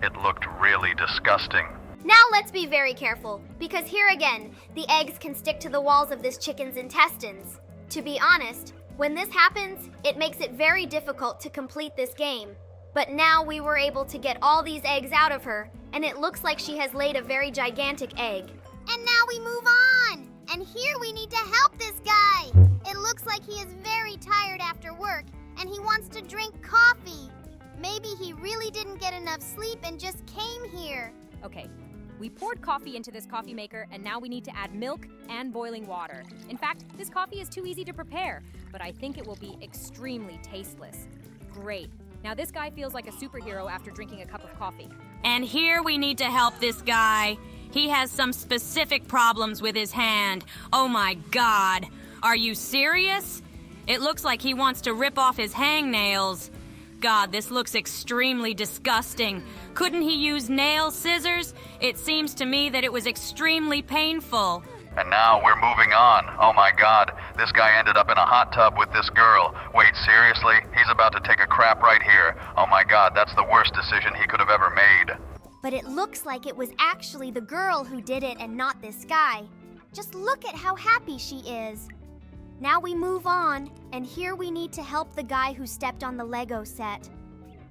It looked really disgusting. Now let's be very careful, because here again, the eggs can stick to the walls of this chicken's intestines. To be honest, When this happens, it makes it very difficult to complete this game. But now we were able to get all these eggs out of her, and it looks like she has laid a very gigantic egg. And now we move on. And here we need to help this guy. It looks like he is very tired after work, and he wants to drink coffee. Maybe he really didn't get enough sleep and just came here. Okay, we poured coffee into this coffee maker, and now we need to add milk and boiling water. In fact, this coffee is too easy to prepare, but I think it will be extremely tasteless. Great. Now this guy feels like a superhero after drinking a cup of coffee. And here we need to help this guy. He has some specific problems with his hand. Oh my God. Are you serious? It looks like he wants to rip off his hangnails. God, this looks extremely disgusting. Couldn't he use nail scissors? It seems to me that it was extremely painful. And now we're moving on. Oh my God, this guy ended up in a hot tub with this girl. Wait, seriously? He's about to take a crap right here. Oh my God, that's the worst decision he could have ever made. But it looks like it was actually the girl who did it and not this guy. Just look at how happy she is. Now we move on, and here we need to help the guy who stepped on the Lego set.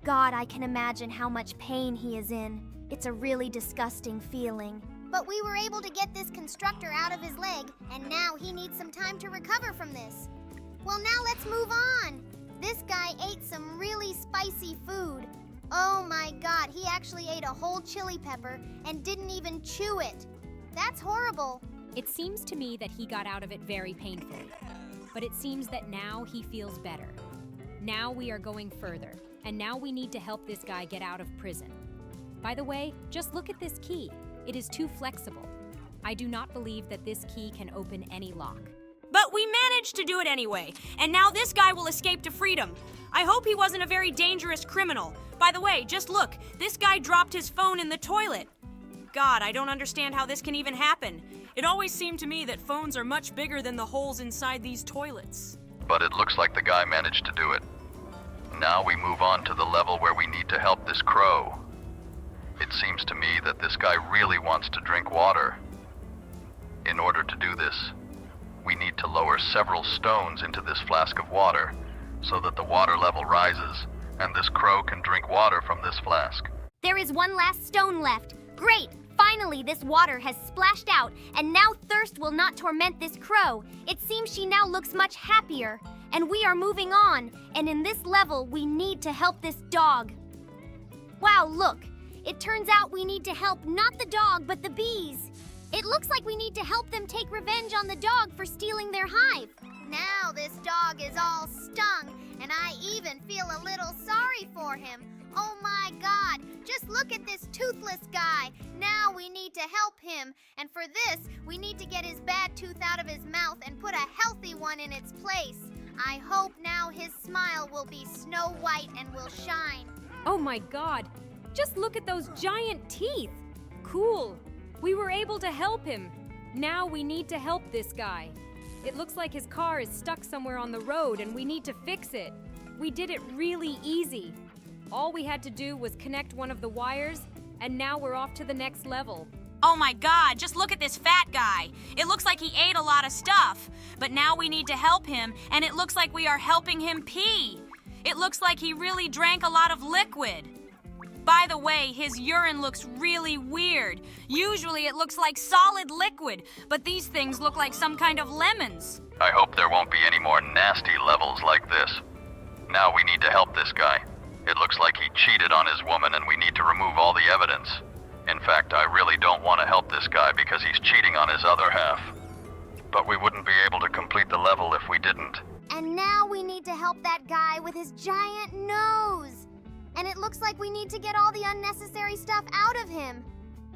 God, I can imagine how much pain he is in. It's a really disgusting feeling. But we were able to get this constructor out of his leg, and now he needs some time to recover from this. Well, now let's move on. This guy ate some really spicy food. Oh my God, he actually ate a whole chili pepper and didn't even chew it. That's horrible. It seems to me that he got out of it very painfully, but it seems that now he feels better. Now we are going further, and now we need to help this guy get out of prison. By the way, just look at this key. It is too flexible. I do not believe that this key can open any lock. But we managed to do it anyway, and now this guy will escape to freedom. I hope he wasn't a very dangerous criminal. By the way, just look, this guy dropped his phone in the toilet. God, I don't understand how this can even happen. It always seemed to me that phones are much bigger than the holes inside these toilets. But it looks like the guy managed to do it. Now we move on to the level where we need to help this crow. It seems to me that this guy really wants to drink water. In order to do this, we need to lower several stones into this flask of water so that the water level rises and this crow can drink water from this flask. There is one last stone left. Great! Finally, this water has splashed out, and now thirst will not torment this crow. It seems she now looks much happier. And we are moving on, and in this level, we need to help this dog. Wow, look! It turns out we need to help not the dog, but the bees. It looks like we need to help them take revenge on the dog for stealing their hive. Now this dog is all stung, and I even feel a little sorry for him. Oh my God, just look at this toothless guy. Now we need to help him, and for this, we need to get his bad tooth out of his mouth and put a healthy one in its place. I hope now his smile will be snow white and will shine. Oh my God, just look at those giant teeth. Cool. We were able to help him. Now we need to help this guy. It looks like his car is stuck somewhere on the road and we need to fix it. We did it really easy. All we had to do was connect one of the wires, and now we're off to the next level. Oh my God, just look at this fat guy. It looks like he ate a lot of stuff. But now we need to help him, and it looks like we are helping him pee. It looks like he really drank a lot of liquid. By the way, his urine looks really weird. Usually it looks like solid liquid, but these things look like some kind of lemons. I hope there won't be any more nasty levels like this. Now we need to help this guy. It looks like he cheated on his woman and we need to remove all the evidence. In fact, I really don't want to help this guy because he's cheating on his other half. But we wouldn't be able to complete the level if we didn't. And now we need to help that guy with his giant nose. And it looks like we need to get all the unnecessary stuff out of him.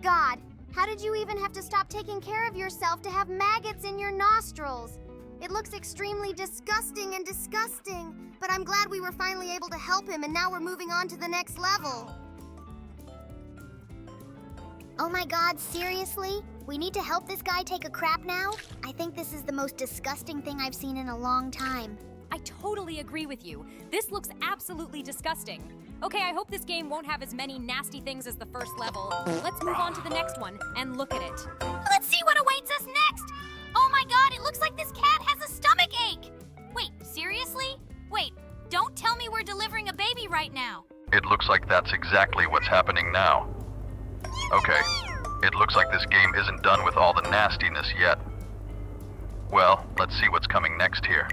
God, how did you even have to stop taking care of yourself to have maggots in your nostrils? It looks extremely disgusting and disgusting, but I'm glad we were finally able to help him, and now we're moving on to the next level. Oh my God, seriously? We need to help this guy take a crap now? I think this is the most disgusting thing I've seen in a long time. I totally agree with you. This looks absolutely disgusting. Okay, I hope this game won't have as many nasty things as the first level. Let's move on to the next one and look at it. Let's see what awaits us next! Oh my God, it looks like this cat has a stomach ache! Wait, seriously? Wait, don't tell me we're delivering a baby right now. It looks like that's exactly what's happening now. Okay, it looks like this game isn't done with all the nastiness yet. Well, let's see what's coming next here.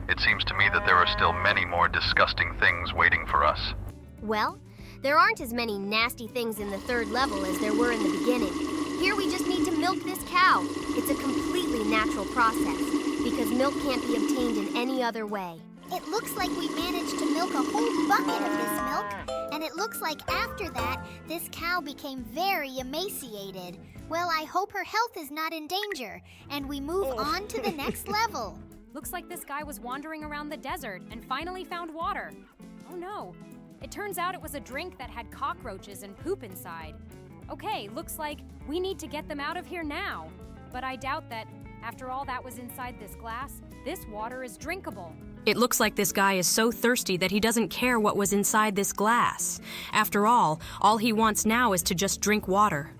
It seems to me that there are still many more disgusting things waiting for us. Well, there aren't as many nasty things in the third level as there were in the beginning. Here we just need to milk this cow. It's a completely natural process, because milk can't be obtained in any other way. It looks like we managed to milk a whole bucket of this milk, and it looks like after that, this cow became very emaciated. Well, I hope her health is not in danger, and we move on to the next level. Looks like this guy was wandering around the desert and finally found water. Oh no. It turns out it was a drink that had cockroaches and poop inside. Okay, looks like we need to get them out of here now. But I doubt that, after all that was inside this glass, this water is drinkable. It looks like this guy is so thirsty that he doesn't care what was inside this glass. After all he wants now is to just drink water.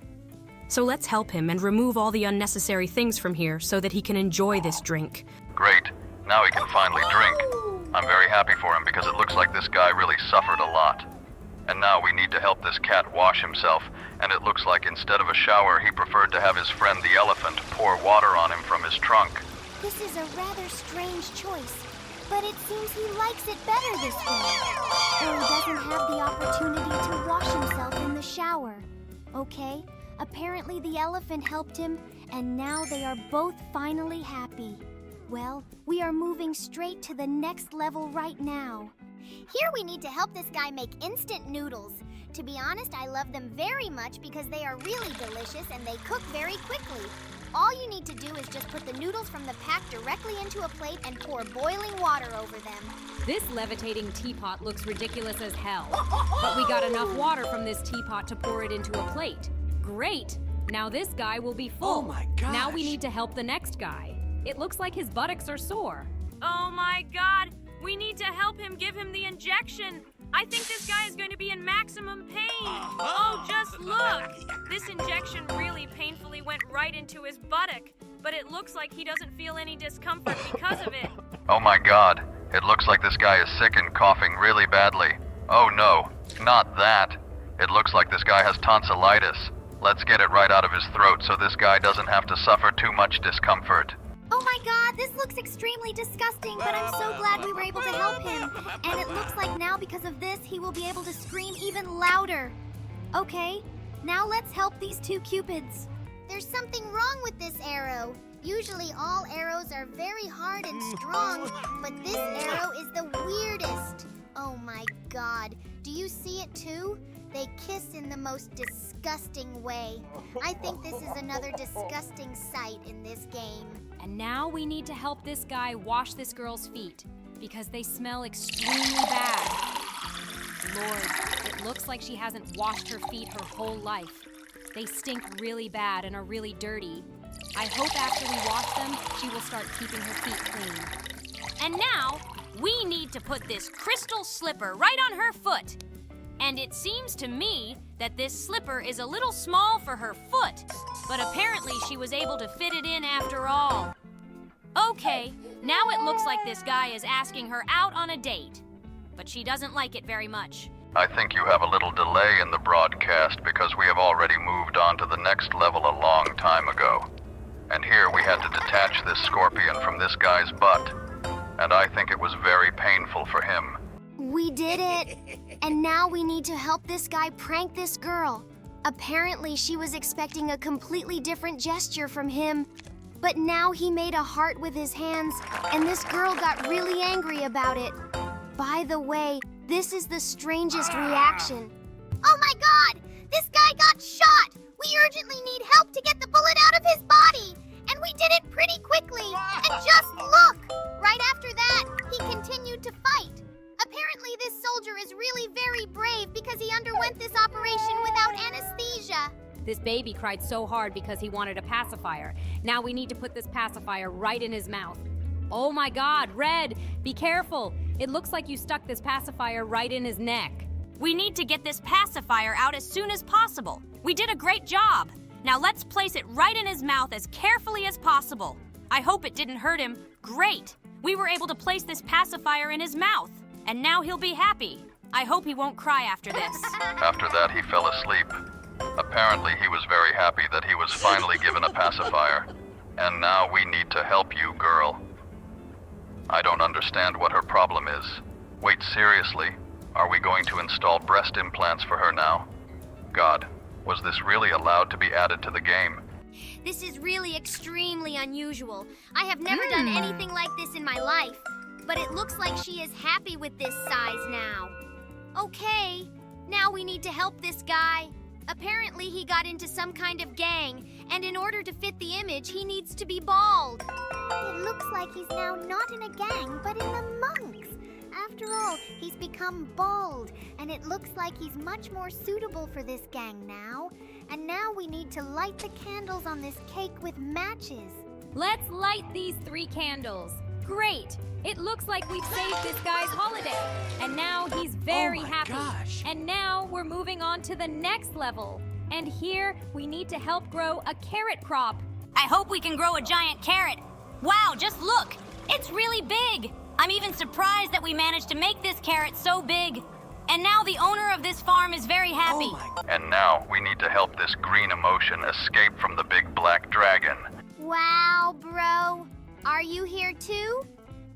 So let's help him and remove all the unnecessary things from here so that he can enjoy this drink. Great, now he can finally drink. I'm very happy for him because it looks like this guy really suffered a lot. And now we need to help this cat wash himself, and it looks like instead of a shower, he preferred to have his friend the elephant pour water on him from his trunk. This is a rather strange choice, but it seems he likes it better this way. Or he doesn't have the opportunity to wash himself in the shower. Okay, apparently the elephant helped him, and now they are both finally happy. Well, we are moving straight to the next level right now. Here we need to help this guy make instant noodles. To be honest, I love them very much because they are really delicious and they cook very quickly. All you need to do is just put the noodles from the pack directly into a plate and pour boiling water over them. This levitating teapot looks ridiculous as hell. But we got enough water from this teapot to pour it into a plate. Great! Now this guy will be full. Oh my gosh. Now we need to help the next guy. It looks like his buttocks are sore. Oh my god! We need to help him give him the injection. I think this guy is going to be in maximum pain. Oh, just look! This injection really painfully went right into his buttock, but it looks like he doesn't feel any discomfort because of it. Oh my god, it looks like this guy is sick and coughing really badly. Oh no, not that. It looks like this guy has tonsillitis. Let's get it right out of his throat so this guy doesn't have to suffer too much discomfort. Oh my god, this looks extremely disgusting, but I'm so glad we were able to help him. And it looks like now because of this, he will be able to scream even louder. Okay, now let's help these two cupids. There's something wrong with this arrow. Usually all arrows are very hard and strong, but this arrow is the weirdest. Oh my god, do you see it too? They kiss in the most disgusting way. I think this is another disgusting sight in this game. And now we need to help this guy wash this girl's feet, because they smell extremely bad. Lord, it looks like she hasn't washed her feet her whole life. They stink really bad and are really dirty. I hope after we wash them, she will start keeping her feet clean. And now, we need to put this crystal slipper right on her foot. And it seems to me that this slipper is a little small for her foot, but apparently she was able to fit it in after all. Okay, now it looks like this guy is asking her out on a date, but she doesn't like it very much. I think you have a little delay in the broadcast because we have already moved on to the next level a long time ago. And here we had to detach this scorpion from this guy's butt, and I think it was very painful for him. We did it! And now we need to help this guy prank this girl. Apparently she was expecting a completely different gesture from him. But now he made a heart with his hands, and this girl got really angry about it. By the way, this is the strangest reaction. Oh my god! This guy got shot! We urgently need help to get the bullet out of his body! And we did it pretty quickly! And just look! Right after that, he continued to fight. Apparently this soldier is really very brave because he underwent this operation without anesthesia. This baby cried so hard because he wanted a pacifier. Now we need to put this pacifier right in his mouth. Oh my god, Red, be careful. It looks like you stuck this pacifier right in his neck. We need to get this pacifier out as soon as possible. We did a great job. Now let's place it right in his mouth as carefully as possible. I hope it didn't hurt him. Great. We were able to place this pacifier in his mouth, and now he'll be happy. I hope he won't cry after this. After that, he fell asleep. Apparently, he was very happy that he was finally given a pacifier. And now we need to help you, girl. I don't understand what her problem is. Wait, seriously? Are we going to install breast implants for her now? God, was this really allowed to be added to the game? This is really extremely unusual. I have never done anything like this in my life, but it looks like she is happy with this size now. Okay, now we need to help this guy. Apparently he got into some kind of gang, and in order to fit the image, he needs to be bald. It looks like he's now not in a gang, but in the monks. After all, he's become bald, and it looks like he's much more suitable for this gang now. And now we need to light the candles on this cake with matches. Let's light these 3 candles. Great! It looks like we've saved this guy's holiday. And now he's very happy. Gosh. And now we're moving on to the next level. And here we need to help grow a carrot crop. I hope we can grow a giant carrot. Wow, just look! It's really big! I'm even surprised that we managed to make this carrot so big. And now the owner of this farm is very happy. And now we need to help this green emotion escape from the big black dragon. Wow, bro. Are you here too?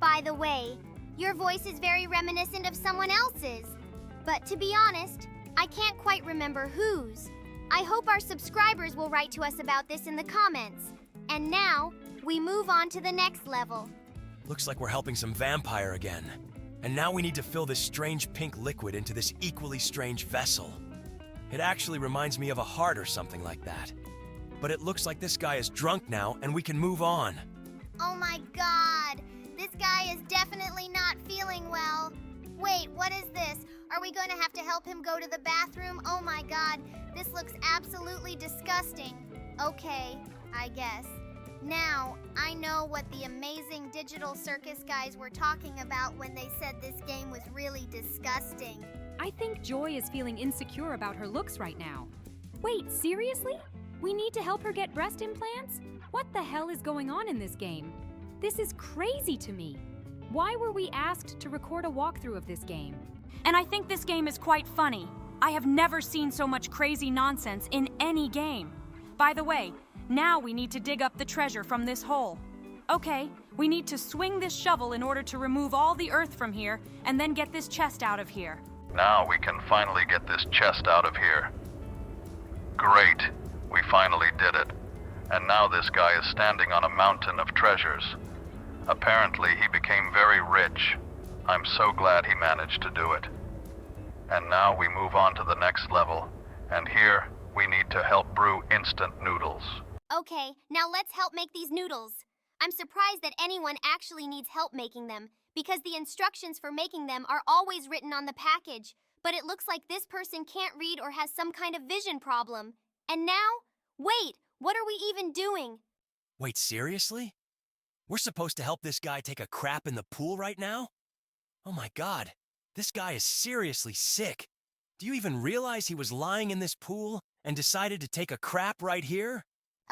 By the way, your voice is very reminiscent of someone else's. But to be honest, I can't quite remember whose. I hope our subscribers will write to us about this in the comments. And now, we move on to the next level. Looks like we're helping some vampire again. And now we need to fill this strange pink liquid into this equally strange vessel. It actually reminds me of a heart or something like that. But it looks like this guy is drunk now and we can move on. Oh my god! This guy is definitely not feeling well. Wait, what is this? Are we going to have to help him go to the bathroom? Oh my god, this looks absolutely disgusting. Okay, I guess. Now, I know what the amazing digital circus guys were talking about when they said this game was really disgusting. I think Joy is feeling insecure about her looks right now. Wait, seriously? We need to help her get breast implants? What the hell is going on in this game? This is crazy to me. Why were we asked to record a walkthrough of this game? And I think this game is quite funny. I have never seen so much crazy nonsense in any game. By the way, now we need to dig up the treasure from this hole. Okay, we need to swing this shovel in order to remove all the earth from here and then get this chest out of here. Now we can finally get this chest out of here. Great, we finally did it. And now this guy is standing on a mountain of treasures. Apparently he became very rich. I'm so glad he managed to do it. And now we move on to the next level. And here, we need to help brew instant noodles. Okay, now let's help make these noodles. I'm surprised that anyone actually needs help making them, because the instructions for making them are always written on the package. But it looks like this person can't read or has some kind of vision problem. And now? Wait, what are we even doing? Wait, seriously? We're supposed to help this guy take a crap in the pool right now? Oh my god, this guy is seriously sick. Do you even realize he was lying in this pool and decided to take a crap right here?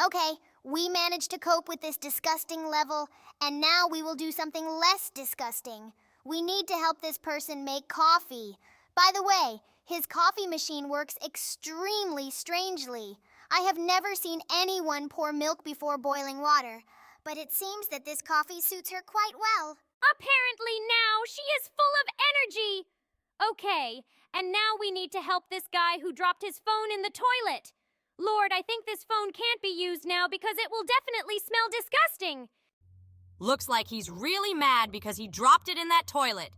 Okay, we managed to cope with this disgusting level, and now we will do something less disgusting. We need to help this person make coffee. By the way, his coffee machine works extremely strangely. I have never seen anyone pour milk before boiling water, but it seems that this coffee suits her quite well. Apparently now she is full of energy. Okay, and now we need to help this guy who dropped his phone in the toilet. Lord, I think this phone can't be used now because it will definitely smell disgusting. Looks like he's really mad because he dropped it in that toilet.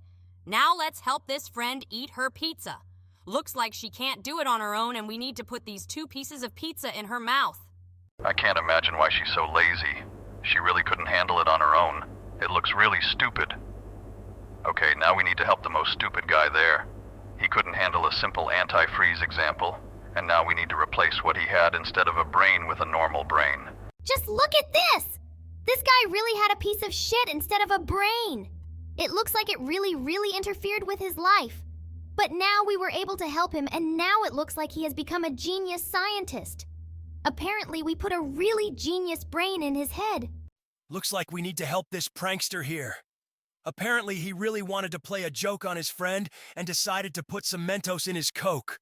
Now let's help this friend eat her pizza. Looks like she can't do it on her own and we need to put these 2 pieces of pizza in her mouth. I can't imagine why she's so lazy. She really couldn't handle it on her own. It looks really stupid. Okay, now we need to help the most stupid guy there. He couldn't handle a simple anti-freeze example, and now we need to replace what he had instead of a brain with a normal brain. Just look at this! This guy really had a piece of shit instead of a brain. It looks like it really interfered with his life. But now we were able to help him, and now it looks like he has become a genius scientist. Apparently, we put a really genius brain in his head. Looks like we need to help this prankster here. Apparently, he really wanted to play a joke on his friend and decided to put some Mentos in his Coke.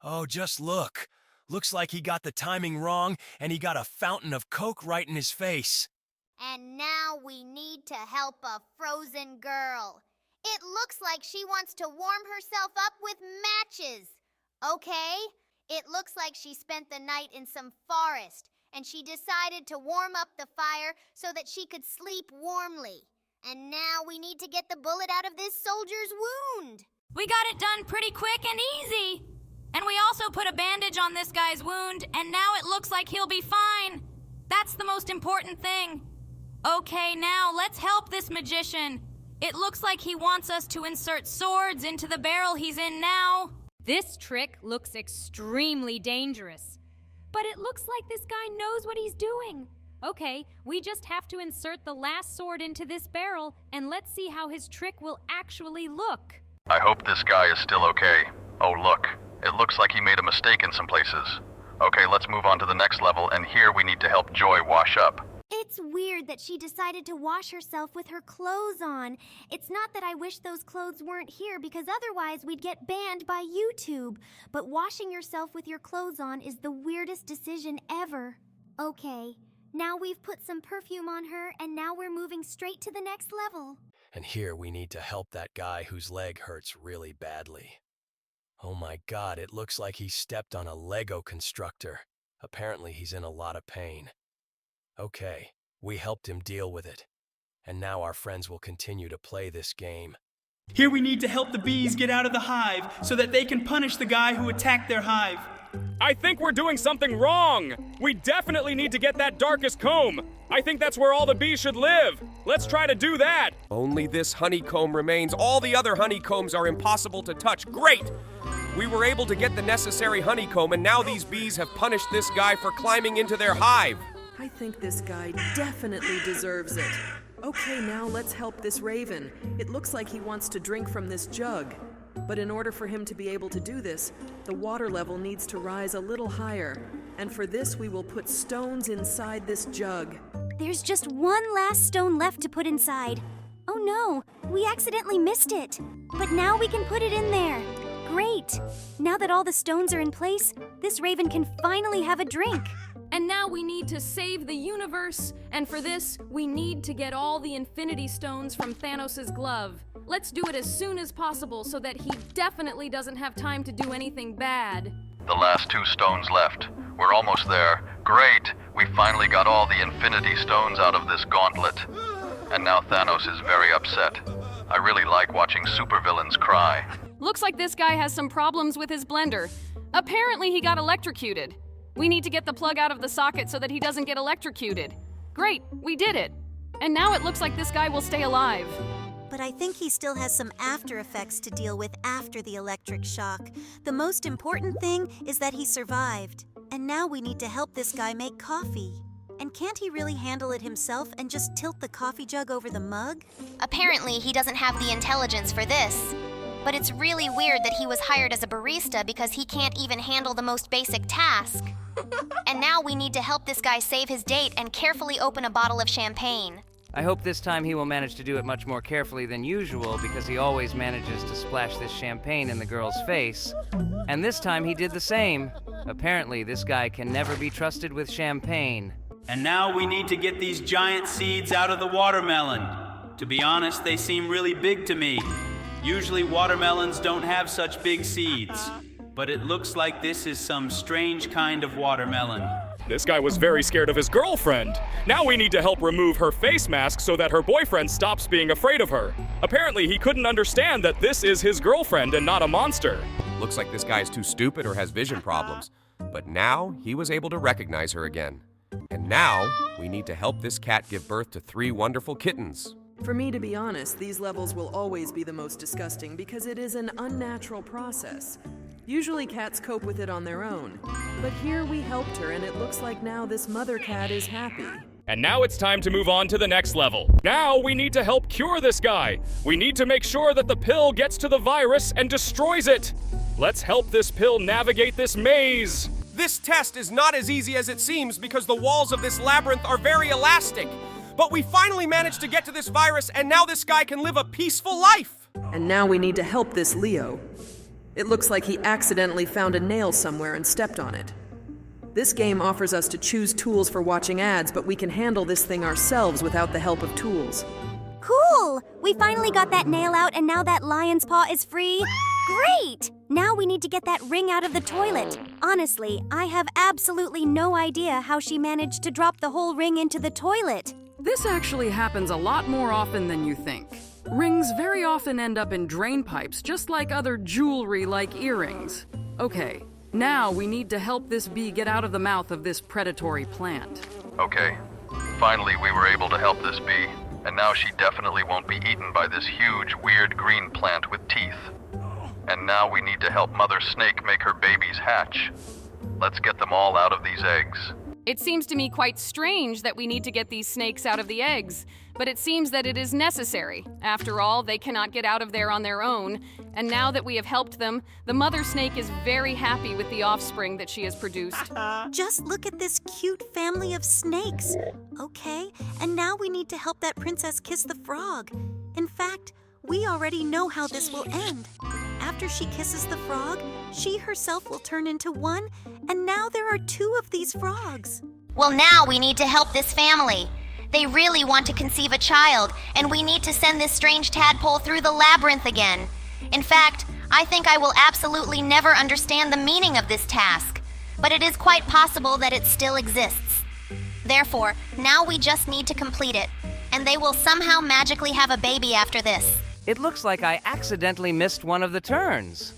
Oh, just look. Looks like he got the timing wrong and he got a fountain of Coke right in his face. And now we need to help a frozen girl. It looks like she wants to warm herself up with matches. Okay? It looks like she spent the night in some forest, and she decided to warm up the fire so that she could sleep warmly. And now we need to get the bullet out of this soldier's wound. We got it done pretty quick and easy. And we also put a bandage on this guy's wound, and now it looks like he'll be fine. That's the most important thing. Okay, now let's help this magician. It looks like he wants us to insert swords into the barrel he's in now. This trick looks extremely dangerous. But it looks like this guy knows what he's doing. Okay, we just have to insert the last sword into this barrel, and let's see how his trick will actually look. I hope this guy is still okay. Oh, look. It looks like he made a mistake in some places. Okay, let's move on to the next level, and here we need to help Joy wash up. It's weird that she decided to wash herself with her clothes on. It's not that I wish those clothes weren't here, because otherwise we'd get banned by YouTube. But washing yourself with your clothes on is the weirdest decision ever. Okay, now we've put some perfume on her, and now we're moving straight to the next level. And here we need to help that guy whose leg hurts really badly. Oh my God, it looks like he stepped on a Lego constructor. Apparently he's in a lot of pain. Okay, we helped him deal with it. And now our friends will continue to play this game. Here we need to help the bees get out of the hive so that they can punish the guy who attacked their hive. I think we're doing something wrong. We definitely need to get that darkest comb. I think that's where all the bees should live. Let's try to do that. Only this honeycomb remains. All the other honeycombs are impossible to touch. Great! We were able to get the necessary honeycomb, and now these bees have punished this guy for climbing into their hive. I think this guy definitely deserves it. Okay, now let's help this raven. It looks like he wants to drink from this jug. But in order for him to be able to do this, the water level needs to rise a little higher. And for this, we will put stones inside this jug. There's just one last stone left to put inside. Oh no, we accidentally missed it. But now we can put it in there. Great! Now that all the stones are in place, this raven can finally have a drink. And now we need to save the universe, and for this, we need to get all the Infinity Stones from Thanos' glove. Let's do it as soon as possible so that he definitely doesn't have time to do anything bad. The last 2 stones left. We're almost there. Great! We finally got all the Infinity Stones out of this gauntlet. And now Thanos is very upset. I really like watching supervillains cry. Looks like this guy has some problems with his blender. Apparently he got electrocuted. We need to get the plug out of the socket so that he doesn't get electrocuted. Great, we did it. And now it looks like this guy will stay alive. But I think he still has some after effects to deal with after the electric shock. The most important thing is that he survived. And now we need to help this guy make coffee. And can't he really handle it himself and just tilt the coffee jug over the mug? Apparently, he doesn't have the intelligence for this. But it's really weird that he was hired as a barista because he can't even handle the most basic task. And now we need to help this guy save his date and carefully open a bottle of champagne. I hope this time he will manage to do it much more carefully than usual because he always manages to splash this champagne in the girl's face. And this time he did the same. Apparently, this guy can never be trusted with champagne. And now we need to get these giant seeds out of the watermelon. To be honest, they seem really big to me. Usually watermelons don't have such big seeds. But it looks like this is some strange kind of watermelon. This guy was very scared of his girlfriend. Now we need to help remove her face mask so that her boyfriend stops being afraid of her. Apparently, he couldn't understand that this is his girlfriend and not a monster. Looks like this guy is too stupid or has vision problems. But now he was able to recognize her again. And now we need to help this cat give birth to 3 wonderful kittens. For me, to be honest, these levels will always be the most disgusting because it is an unnatural process. Usually cats cope with it on their own. But here we helped her, and it looks like now this mother cat is happy. And now it's time to move on to the next level. Now we need to help cure this guy. We need to make sure that the pill gets to the virus and destroys it. Let's help this pill navigate this maze. This test is not as easy as it seems because the walls of this labyrinth are very elastic. But we finally managed to get to this virus, and now this guy can live a peaceful life! And now we need to help this Leo. It looks like he accidentally found a nail somewhere and stepped on it. This game offers us to choose tools for watching ads, but we can handle this thing ourselves without the help of tools. Cool! We finally got that nail out and now that lion's paw is free. Great! Now we need to get that ring out of the toilet. Honestly, I have absolutely no idea how she managed to drop the whole ring into the toilet. This actually happens a lot more often than you think. Rings very often end up in drain pipes, just like other jewelry like earrings. Okay, now we need to help this bee get out of the mouth of this predatory plant. Okay. Finally, we were able to help this bee, and now she definitely won't be eaten by this huge, weird green plant with teeth. And now we need to help Mother Snake make her babies hatch. Let's get them all out of these eggs. It seems to me quite strange that we need to get these snakes out of the eggs, but it seems that it is necessary. After all, they cannot get out of there on their own, and now that we have helped them, the mother snake is very happy with the offspring that she has produced. Just look at this cute family of snakes. Okay, and now we need to help that princess kiss the frog. In fact, we already know how this will end. After she kisses the frog, she herself will turn into one, and now there are 2 of these frogs. Well, now we need to help this family. They really want to conceive a child, and we need to send this strange tadpole through the labyrinth again. In fact, I think I will absolutely never understand the meaning of this task, but it is quite possible that it still exists. Therefore, now we just need to complete it, and they will somehow magically have a baby after this. It looks like I accidentally missed one of the turns.